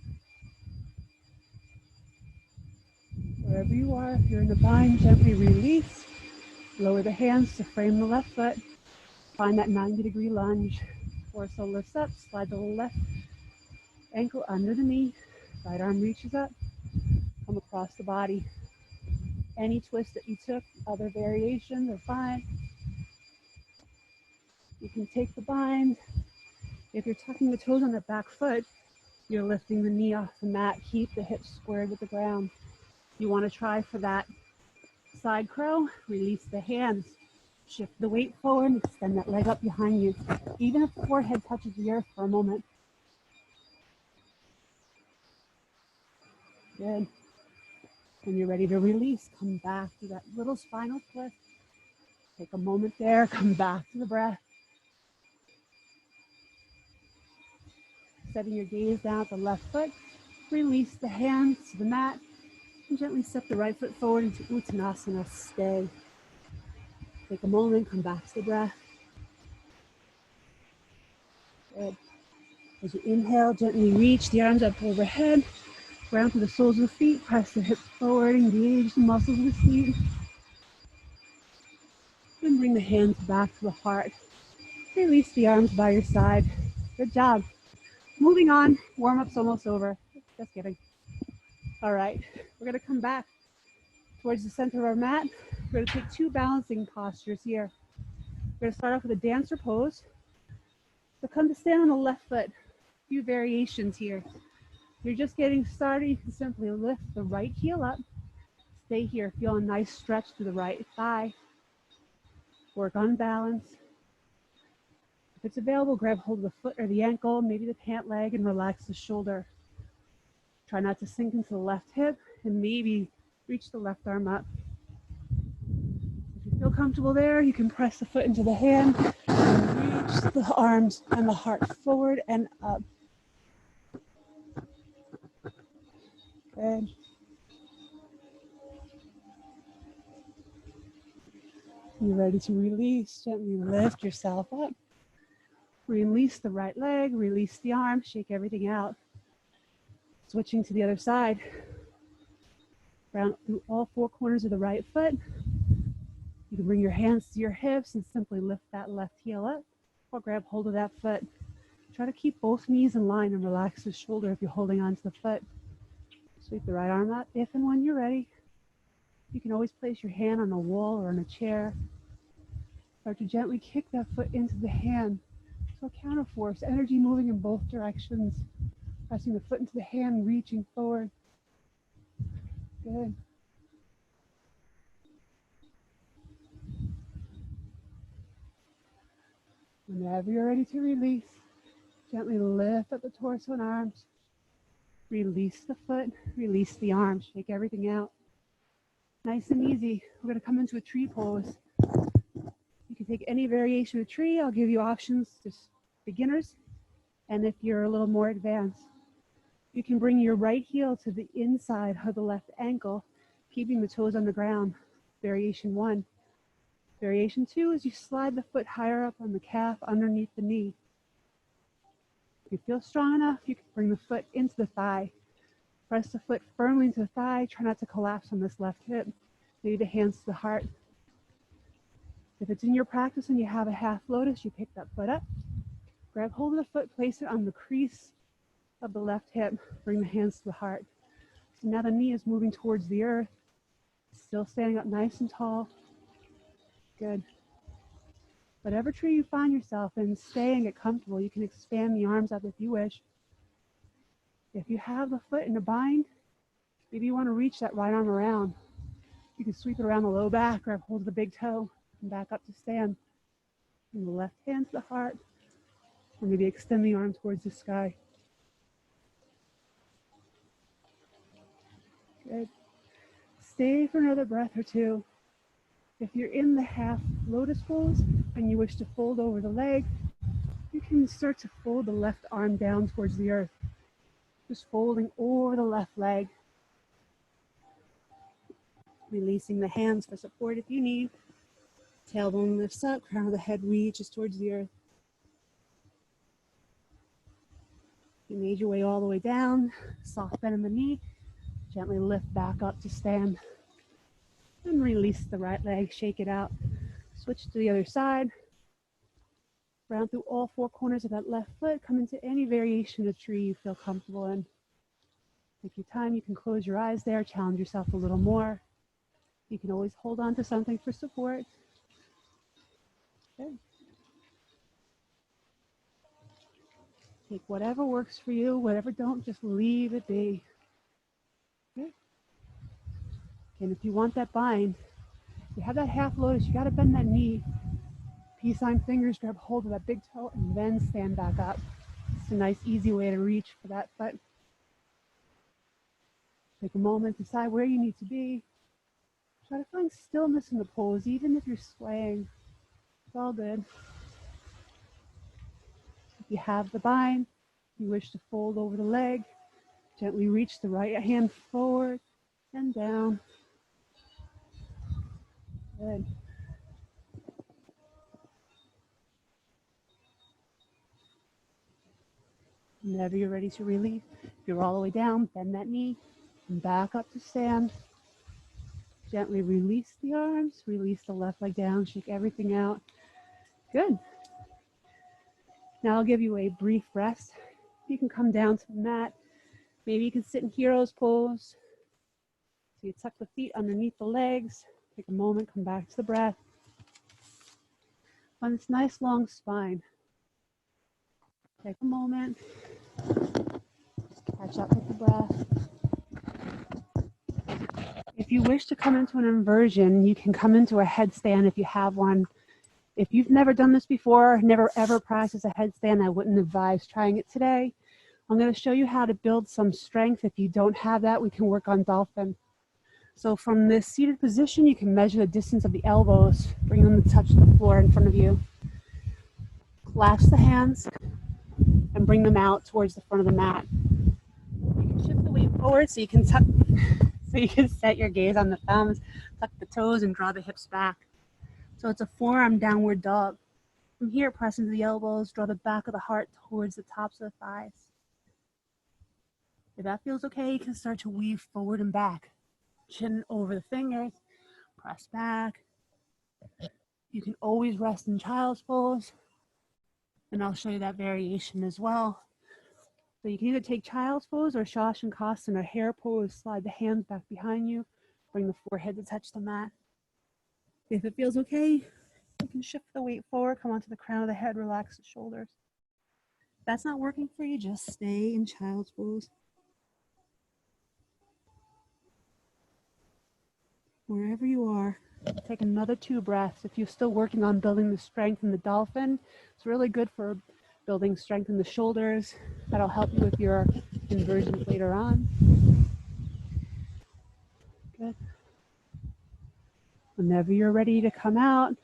Wherever you are, if you're in the bind, gently release. Lower the hands to frame the left foot. Find that 90-degree lunge. Torso lifts up, slide the left ankle under the knee. Right arm reaches up, come across the body. Any twist that you took, other variations are fine. You can take the bind. If you're tucking the toes on the back foot, you're lifting the knee off the mat. Keep the hips squared with the ground. You want to try for that side crow. Release the hands. Shift the weight forward. Extend that leg up behind you. Even if the forehead touches the earth for a moment. Good. When you're ready to release, come back to that little spinal twist. Take a moment there. Come back to the breath. Setting your gaze down at the left foot. Release the hands to the mat. And gently step the right foot forward into Uttanasana. Stay. Take a moment. Come back to the breath. Good. As you inhale, gently reach the arms up overhead. Ground through the soles of the feet. Press the hips forward. Engage the muscles of the feet. And bring the hands back to the heart. Release the arms by your side. Good job. Moving on. Warm-up's almost over. Just kidding. All right. We're going to come back towards the center of our mat. We're going to take two balancing postures here. We're going to start off with a dancer pose. So come to stand on the left foot. A few variations here. If you're just getting started, you can simply lift the right heel up. Stay here. Feel a nice stretch through the right thigh. Work on balance. If it's available, grab hold of the foot or the ankle, maybe the pant leg, and relax the shoulder. Try not to sink into the left hip, and maybe reach the left arm up. If you feel comfortable there, you can press the foot into the hand and reach the arms and the heart forward and up. Good. You're ready to release. Gently lift yourself up. Release the right leg, release the arm, shake everything out. Switching to the other side. Round through all four corners of the right foot. You can bring your hands to your hips and simply lift that left heel up or grab hold of that foot. Try to keep both knees in line and relax the shoulder if you're holding onto the foot. Sweep the right arm up if and when you're ready. You can always place your hand on the wall or on a chair. Start to gently kick that foot into the hand. So a counter force, energy moving in both directions. Pressing the foot into the hand, reaching forward. Good. Whenever you're ready to release, gently lift up the torso and arms. Release the foot, release the arms, shake everything out. Nice and easy. We're going to come into a tree pose. You can take any variation of tree. I'll give you options, just beginners. And if you're a little more advanced, you can bring your right heel to the inside of the left ankle, keeping the toes on the ground. Variation 1. Variation 2 is you slide the foot higher up on the calf underneath the knee. If you feel strong enough, you can bring the foot into the thigh. Press the foot firmly into the thigh. Try not to collapse on this left hip. Maybe the hands to the heart. If it's in your practice and you have a half lotus, you pick that foot up. Grab hold of the foot, place it on the crease of the left hip. Bring the hands to the heart. So now the knee is moving towards the earth. Still standing up nice and tall. Good. Whatever tree you find yourself in, stay and get comfortable. You can expand the arms up if you wish. If you have the foot in a bind, maybe you want to reach that right arm around. You can sweep it around the low back, grab hold of the big toe, and back up to stand. Bring the left hand to the heart, or maybe extend the arm towards the sky. Good. Stay for another breath or two. If you're in the half lotus pose and you wish to fold over the leg, you can start to fold the left arm down towards the earth. Just folding over the left leg. Releasing the hands for support if you need. Tailbone lifts up, crown of the head reaches towards the earth. You made your way all the way down, soft bend in the knee, gently lift back up to stand. And release the right leg, shake it out. Switch to the other side. Round through all four corners of that left foot, come into any variation of tree you feel comfortable in. Take your time, you can close your eyes there, challenge yourself a little more. You can always hold on to something for support. Good. Take whatever works for you, whatever don't, just leave it be. Good. And if you want that bind, you have that half lotus, you gotta bend that knee. Peace sign fingers, grab hold of that big toe, and then stand back up. It's a nice, easy way to reach for that foot. Take a moment, decide where you need to be. Try to find stillness in the pose, even if you're swaying. It's all good. If you have the bind, you wish to fold over the leg, gently reach the right hand forward and down. Good. Whenever you're ready to release, if you're all the way down, bend that knee and back up to stand. Gently release the arms, release the left leg down, shake everything out. Good. Now I'll give you a brief rest. You can come down to the mat. Maybe you can sit in hero's pose. So you tuck the feet underneath the legs. Take a moment, come back to the breath. On this nice long spine. Take a moment. Catch up with the breath. If you wish to come into an inversion, you can come into a headstand if you have one. If you've never done this before, never ever practiced a headstand, I wouldn't advise trying it today. I'm going to show you how to build some strength. If you don't have that, we can work on dolphin. So from this seated position, you can measure the distance of the elbows, bring them to touch the floor in front of you. Clasp the hands and bring them out towards the front of the mat. You can shift the weight forward so you can set your gaze on the thumbs, tuck the toes, and draw the hips back. So it's a forearm downward dog. From here, press into the elbows, draw the back of the heart towards the tops of the thighs. If that feels okay, you can start to weave forward and back. Chin over the fingers, press back. You can always rest in child's pose, and I'll show you that variation as well. So you can either take child's pose or Shashankasana, hare pose. Slide the hands back behind you, bring the forehead to touch the mat. If it feels okay, you can shift the weight forward, come onto the crown of the head, relax the shoulders. If that's not working for you, just stay in child's pose. Wherever you are, take another 2 breaths. If you're still working on building the strength in the dolphin, it's really good for building strength in the shoulders. That'll help you with your inversions later on. Good. Whenever you're ready to come out,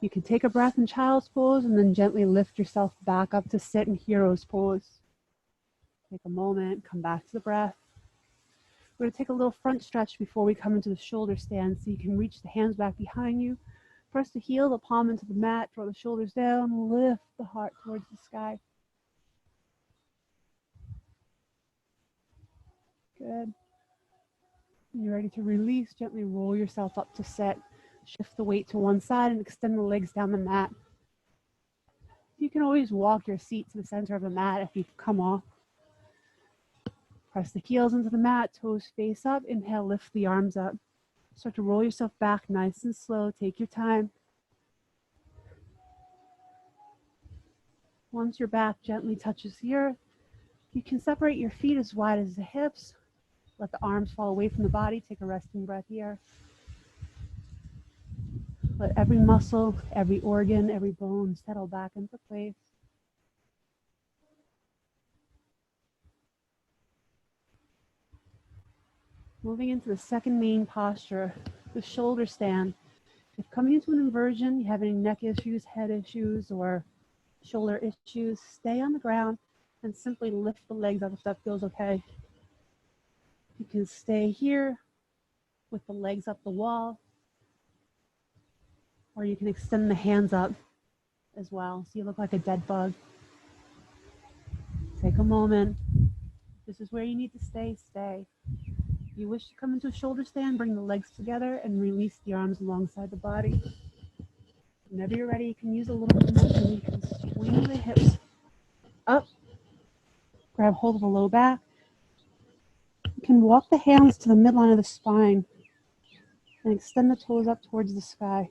you can take a breath in child's pose and then gently lift yourself back up to sit in hero's pose. Take a moment, come back to the breath. We're going to take a little front stretch before we come into the shoulder stand, so you can reach the hands back behind you. Press the heel, the palm into the mat, draw the shoulders down, lift the heart towards the sky. Good. When you're ready to release, gently roll yourself up to sit. Shift the weight to one side and extend the legs down the mat. You can always walk your seat to the center of the mat if you've come off. Press the heels into the mat, toes face up. Inhale, lift the arms up. Start to roll yourself back nice and slow. Take your time. Once your back gently touches the earth, You can separate your feet as wide as the hips. Let the arms fall away from the body. Take a resting breath here. Let every muscle, every organ, every bone settle back into place. Moving into the second main posture, the shoulder stand. If coming into an inversion, you have any neck issues, head issues, or shoulder issues, stay on the ground and simply lift the legs up if that feels okay. You can stay here with the legs up the wall, or you can extend the hands up as well, so you look like a dead bug. Take a moment. This is where you need to stay, stay. If you wish to come into a shoulder stand, bring the legs together and release the arms alongside the body. Whenever you're ready, you can use a little momentum. You can swing the hips up, grab hold of the low back. You can walk the hands to the midline of the spine and extend the toes up towards the sky.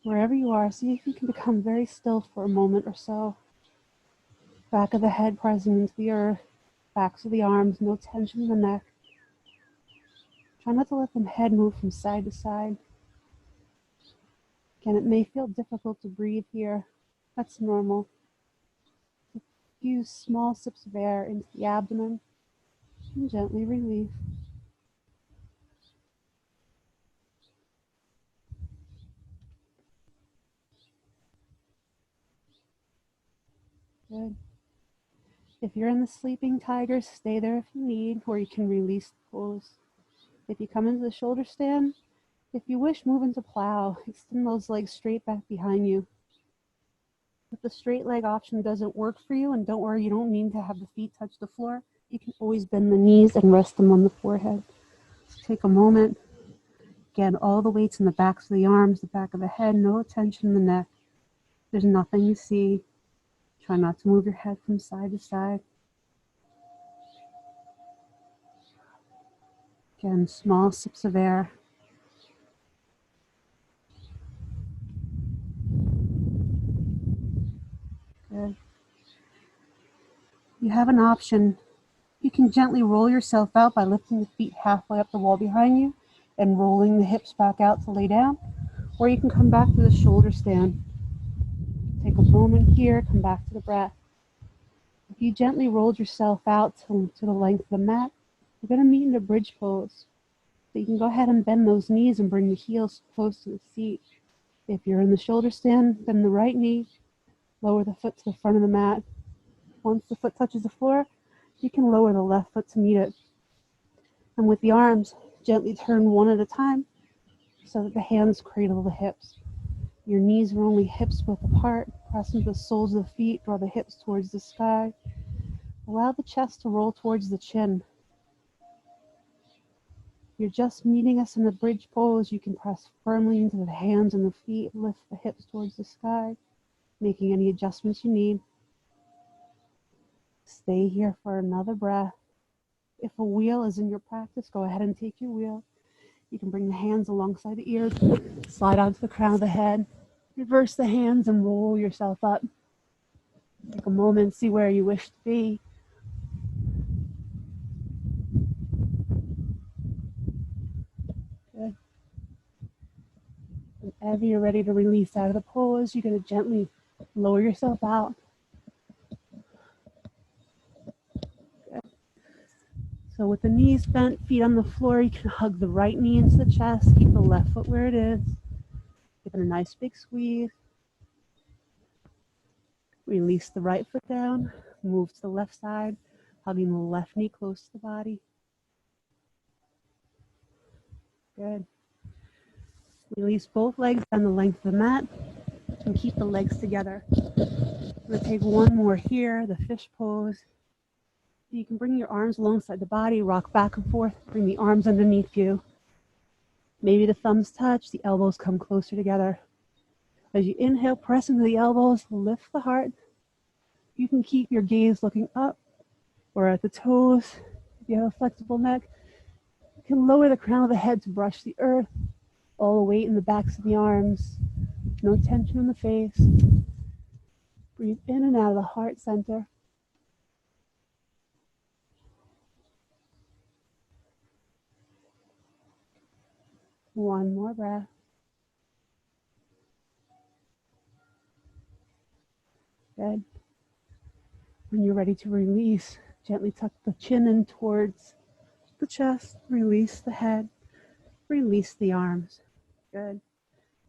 Wherever you are, see if you can become very still for a moment or so. Back of the head pressing into the earth, backs of the arms, no tension in the neck. Try not to let the head move from side to side. Again, it may feel difficult to breathe here. That's normal. A few small sips of air into the abdomen and gently release. Good. If you're in the sleeping tiger, stay there if you need, or you can release the pose. If you come into the shoulder stand, if you wish, move into plow. Extend those legs straight back behind you. If the straight leg option doesn't work for you, and don't worry, you don't need to have the feet touch the floor, you can always bend the knees and rest them on the forehead. So take a moment. Again, all the weights in the backs of the arms, the back of the head, no tension in the neck. There's nothing you see. Try not to move your head from side to side. Again, small sips of air. Good. You have an option. You can gently roll yourself out by lifting the feet halfway up the wall behind you and rolling the hips back out to lay down. Or you can come back to the shoulder stand. Take a moment here, come back to the breath. If you gently rolled yourself out to the length of the mat, we're going to meet in a bridge pose. So you can go ahead and bend those knees and bring the heels close to the seat. If you're in the shoulder stand, bend the right knee, lower the foot to the front of the mat. Once the foot touches the floor, you can lower the left foot to meet it. And with the arms, gently turn one at a time so that the hands cradle the hips. Your knees are only hips width apart. Press into the soles of the feet, draw the hips towards the sky. Allow the chest to roll towards the chin. You're just meeting us in the bridge pose. You can press firmly into the hands and the feet, lift the hips towards the sky, making any adjustments you need. Stay here for another breath. If a wheel is in your practice, go ahead and take your wheel. You can bring the hands alongside the ears, slide onto the crown of the head, reverse the hands and roll yourself up. Take a moment, see where you wish to be. Good. Whenever you're ready to release out of the pose, you're going to gently lower yourself out. Good. So with the knees bent, feet on the floor, you can hug the right knee into the chest, keep the left foot where it is. Give it a nice big squeeze. Release the right foot down, move to the left side, hugging the left knee close to the body. Good. Release both legs down the length of the mat and keep the legs together. I'm going to take one more here, the fish pose. You can bring your arms alongside the body, rock back and forth, bring the arms underneath you. Maybe the thumbs touch, the elbows come closer together. As you inhale, press into the elbows, lift the heart. You can keep your gaze looking up or at the toes. If you have a flexible neck, you can lower the crown of the head to brush the earth. All the weight in the backs of the arms. No tension in the face. Breathe in and out of the heart center. One more breath. Good. When you're ready to release, gently tuck the chin in towards the chest. Release the head. Release the arms. Good.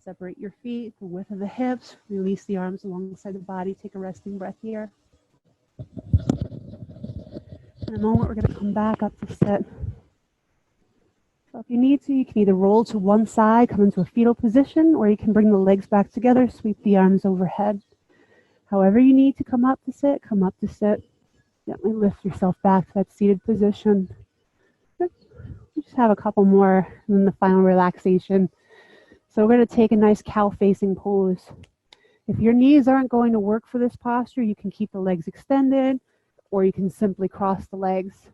Separate your feet, the width of the hips. Release the arms alongside the body. Take a resting breath here. In a moment, we're going to come back up to sit. So if you need to, you can either roll to one side, come into a fetal position, or you can bring the legs back together, sweep the arms overhead. However you need to come up to sit, come up to sit. Gently lift yourself back to that seated position. Good. We just have a couple more, and then the final relaxation. So we're going to take a nice cow-facing pose. If your knees aren't going to work for this posture, you can keep the legs extended, or you can simply cross the legs.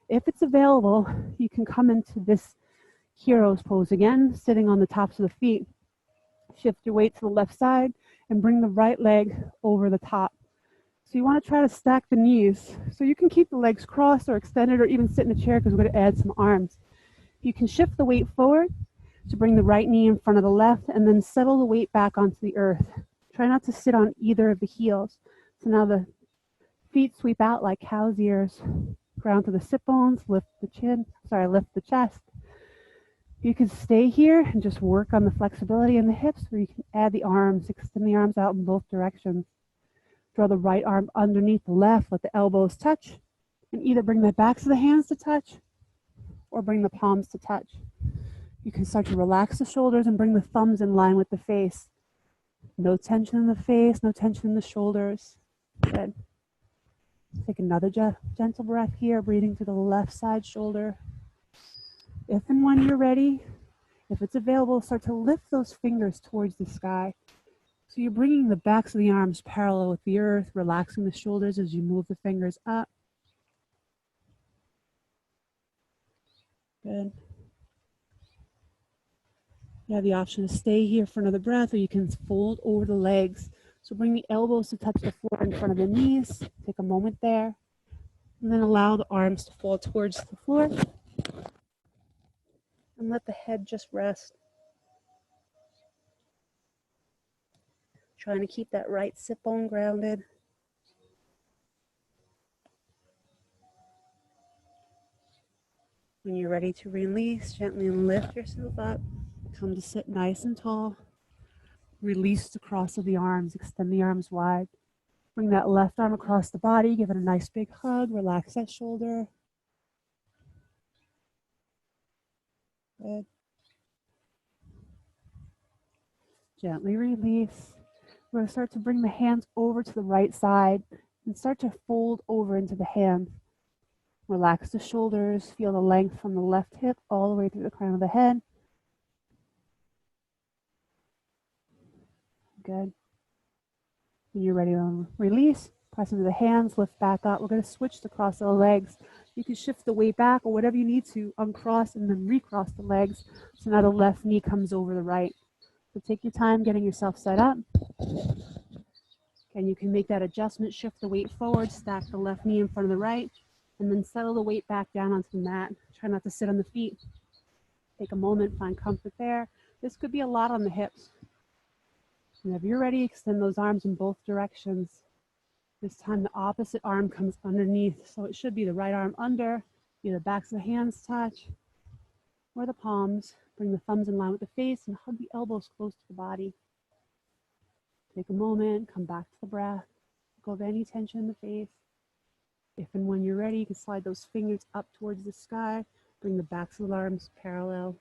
If it's available, you can come into this hero's pose again, sitting on the tops of the feet. Shift your weight to the left side and bring the right leg over the top. So you want to try to stack the knees. So you can keep the legs crossed or extended or even sit in a chair because we're going to add some arms. You can shift the weight forward to bring the right knee in front of the left and then settle the weight back onto the earth. Try not to sit on either of the heels. So now the feet sweep out like cow's ears. Ground to the sit bones, lift the chest. You can stay here and just work on the flexibility in the hips, or you can add the arms, extend the arms out in both directions. Draw the right arm underneath the left, let the elbows touch, and either bring the backs of the hands to touch or bring the palms to touch. You can start to relax the shoulders and bring the thumbs in line with the face. No tension in the face, no tension in the shoulders. Good. Take another gentle breath here, breathing to the left side shoulder. If and when you're ready, if it's available, start to lift those fingers towards the sky. So you're bringing the backs of the arms parallel with the earth, relaxing the shoulders as you move the fingers up. Good. You have the option to stay here for another breath, or you can fold over the legs. So bring the elbows to touch the floor in front of the knees. Take a moment there. And then allow the arms to fall towards the floor. And let the head just rest. Trying to keep that right sit bone grounded. When you're ready to release, gently lift yourself up. Come to sit nice and tall. Release the cross of the arms. Extend the arms wide. Bring that left arm across the body. Give it a nice big hug. Relax that shoulder. Good. Gently release. We're going to start to bring the hands over to the right side and start to fold over into the hands. Relax the shoulders. Feel the length from the left hip all the way through the crown of the head. Good. When you're ready to release, press into the hands, lift back up. We're going to switch the cross of the legs. You can shift the weight back or whatever you need to, uncross and then recross the legs. So now the left knee comes over the right. So take your time getting yourself set up. And you can make that adjustment, shift the weight forward, stack the left knee in front of the right, and then settle the weight back down onto the mat. Try not to sit on the feet. Take a moment, find comfort there. This could be a lot on the hips. Whenever you're ready, extend those arms in both directions. This time the opposite arm comes underneath. So it should be the right arm under, either the backs of the hands touch, or the palms. Bring the thumbs in line with the face and hug the elbows close to the body. Take a moment, come back to the breath. Let go of any tension in the face. If and when you're ready, you can slide those fingers up towards the sky. Bring the backs of the arms parallel.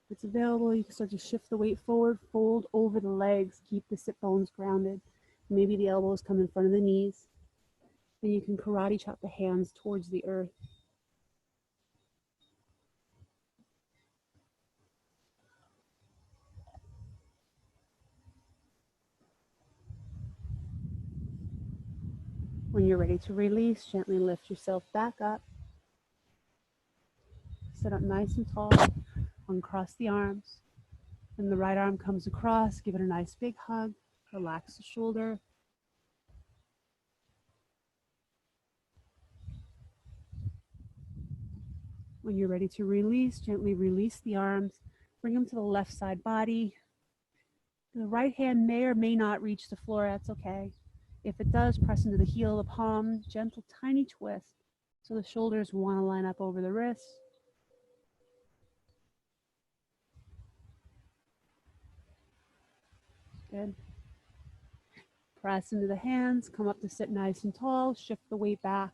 If it's available, you can start to shift the weight forward, fold over the legs, keep the sit bones grounded. Maybe the elbows come in front of the knees. And you can karate chop the hands towards the earth. When you're ready to release, gently lift yourself back up. Sit up nice and tall. Uncross the arms. Then the right arm comes across, give it a nice big hug. Relax the shoulder. When you're ready to release, gently release the arms. Bring them to the left side body. The right hand may or may not reach the floor. That's okay. If it does, press into the heel of the palm. Gentle, tiny twist. So the shoulders want to line up over the wrists. Good. Press into the hands. Come up to sit nice and tall. Shift the weight back.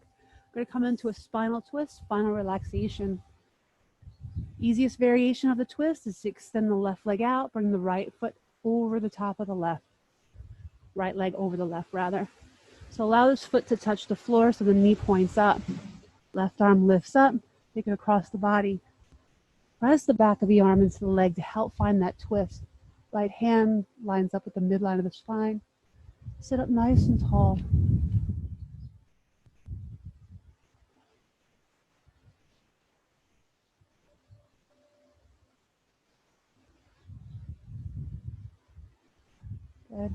We're going to come into a spinal twist, final relaxation. Easiest variation of the twist is to extend the left leg out. Bring the right foot over the top of the left. Right leg over the left, rather. So allow this foot to touch the floor so the knee points up. Left arm lifts up. Take it across the body. Press the back of the arm into the leg to help find that twist. Right hand lines up with the midline of the spine. Sit up nice and tall. Good.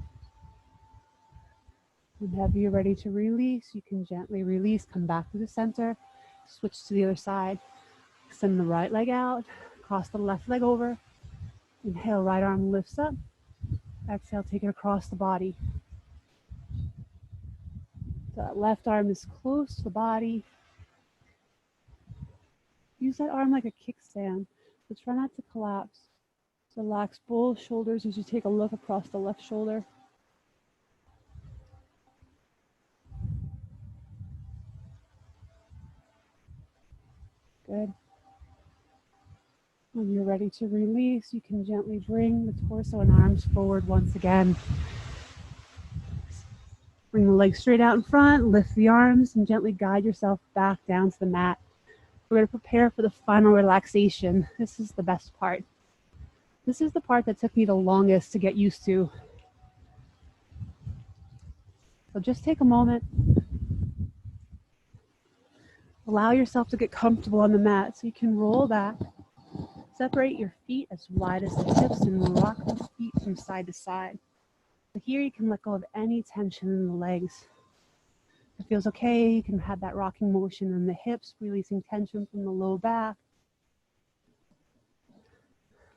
Whenever you're ready to release, you can gently release, come back to the center, switch to the other side. Extend the right leg out, cross the left leg over. Inhale, right arm lifts up. Exhale, take it across the body. So that left arm is close to the body. Use that arm like a kickstand, but try not to collapse. So relax both shoulders as you take a look across the left shoulder. Good. When you're ready to release, you can gently bring the torso and arms forward once again. Bring the legs straight out in front, lift the arms, and gently guide yourself back down to the mat. We're going to prepare for the final relaxation. This is the best part. This is the part that took me the longest to get used to. So just take a moment. Allow yourself to get comfortable on the mat so you can roll back. Separate your feet as wide as the hips and rock the feet from side to side. So here you can let go of any tension in the legs. If it feels okay, you can have that rocking motion in the hips, releasing tension from the low back.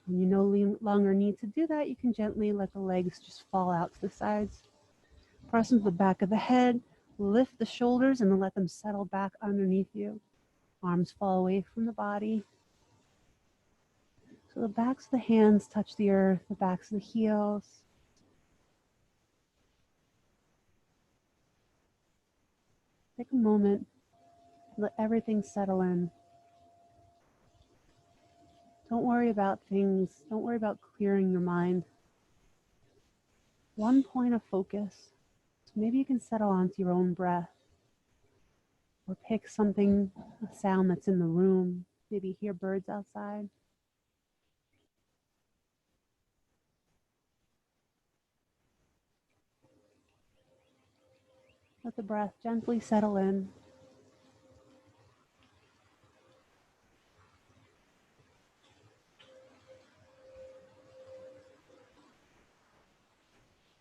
When you no longer need to do that, you can gently let the legs just fall out to the sides. Press into the back of the head, lift the shoulders and then let them settle back underneath you. Arms fall away from the body. So the backs of the hands touch the earth, the backs of the heels. Take a moment, let everything settle in. Don't worry about things. Don't worry about clearing your mind. One point of focus. So maybe you can settle onto your own breath. Or pick something, a sound that's in the room. Maybe hear birds outside. Let the breath gently settle in.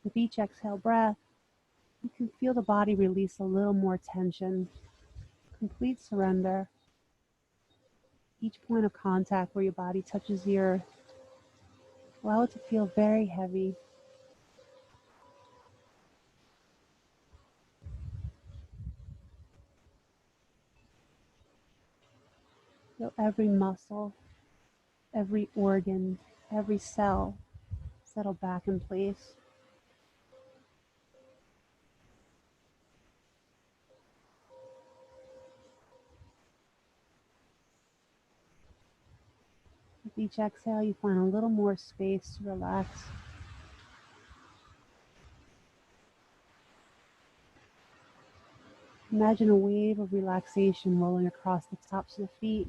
With each exhale breath, you can feel the body release a little more tension. Complete surrender. Each point of contact where your body touches the earth, allow it to feel very heavy. Feel every muscle, every organ, every cell settle back in place. With each exhale, you find a little more space to relax. Imagine a wave of relaxation rolling across the tops of the feet,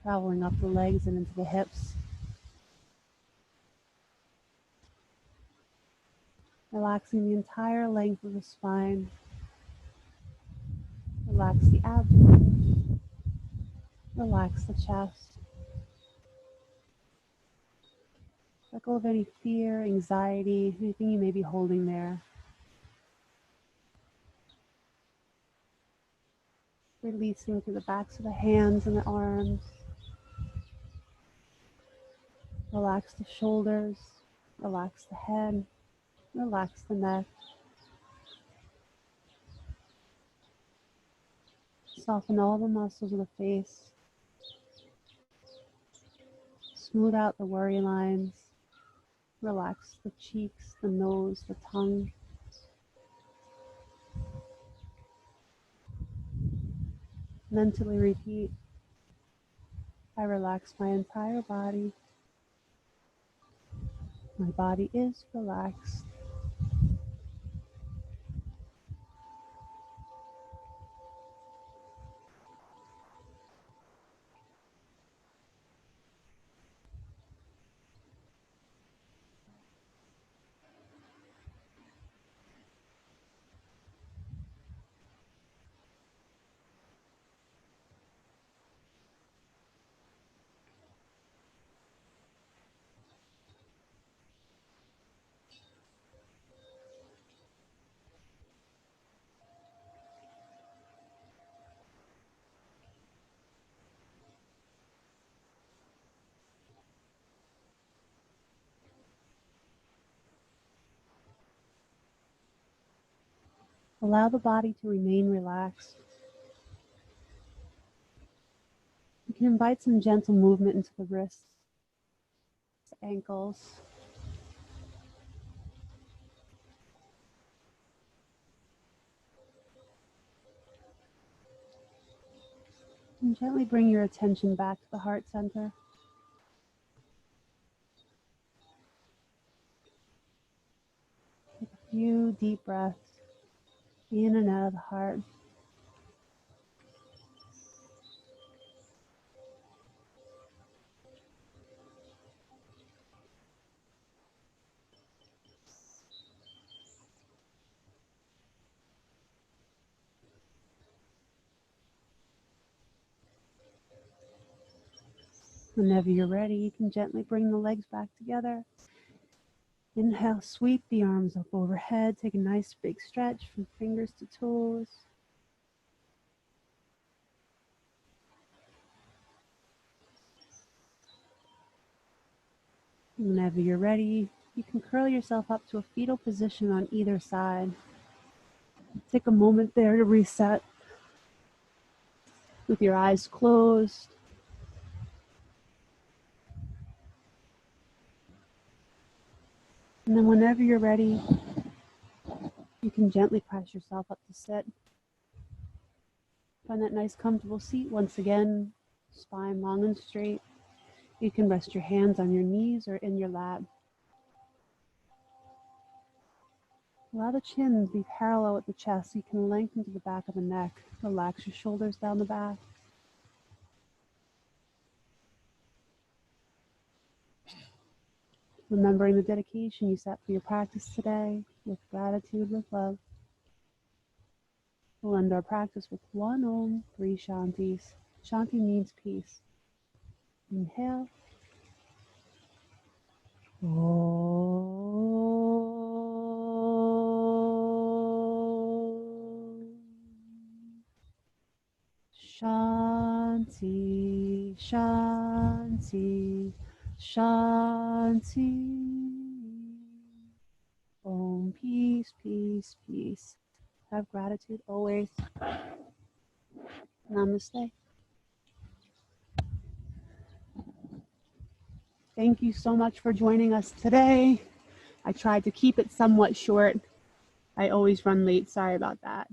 traveling up the legs and into the hips. Relaxing the entire length of the spine. Relax the abdomen. Relax the chest. Let go of any fear, anxiety, anything you may be holding there. Releasing through the backs of the hands and the arms. Relax the shoulders. Relax the head. Relax the neck. Soften all the muscles of the face. Smooth out the worry lines. Relax the cheeks, the nose, the tongue. Mentally repeat, I relax my entire body. My body is relaxed. Allow the body to remain relaxed. You can invite some gentle movement into the wrists, ankles. And gently bring your attention back to the heart center. Take a few deep breaths in and out of the heart. Whenever you're ready, you can gently bring the legs back together. Inhale, sweep the arms up overhead. Take a nice big stretch from fingers to toes. Whenever you're ready, you can curl yourself up to a fetal position on either side. Take a moment there to reset with your eyes closed. And then whenever you're ready, you can gently press yourself up to sit. Find that nice comfortable seat once again, spine long and straight. You can rest your hands on your knees or in your lap. Allow the chin to be parallel with the chest so you can lengthen to the back of the neck. Relax your shoulders down the back. Remembering the dedication you set for your practice today, with gratitude, with love. We'll end our practice with 1 Om, 3 Shantis. Shanti means peace. Inhale. Shanti, Shanti, Shanti. Om, peace, peace, peace. Have gratitude always. Namaste. Thank you so much for joining us today. I tried to keep it somewhat short. I always run late. Sorry about that.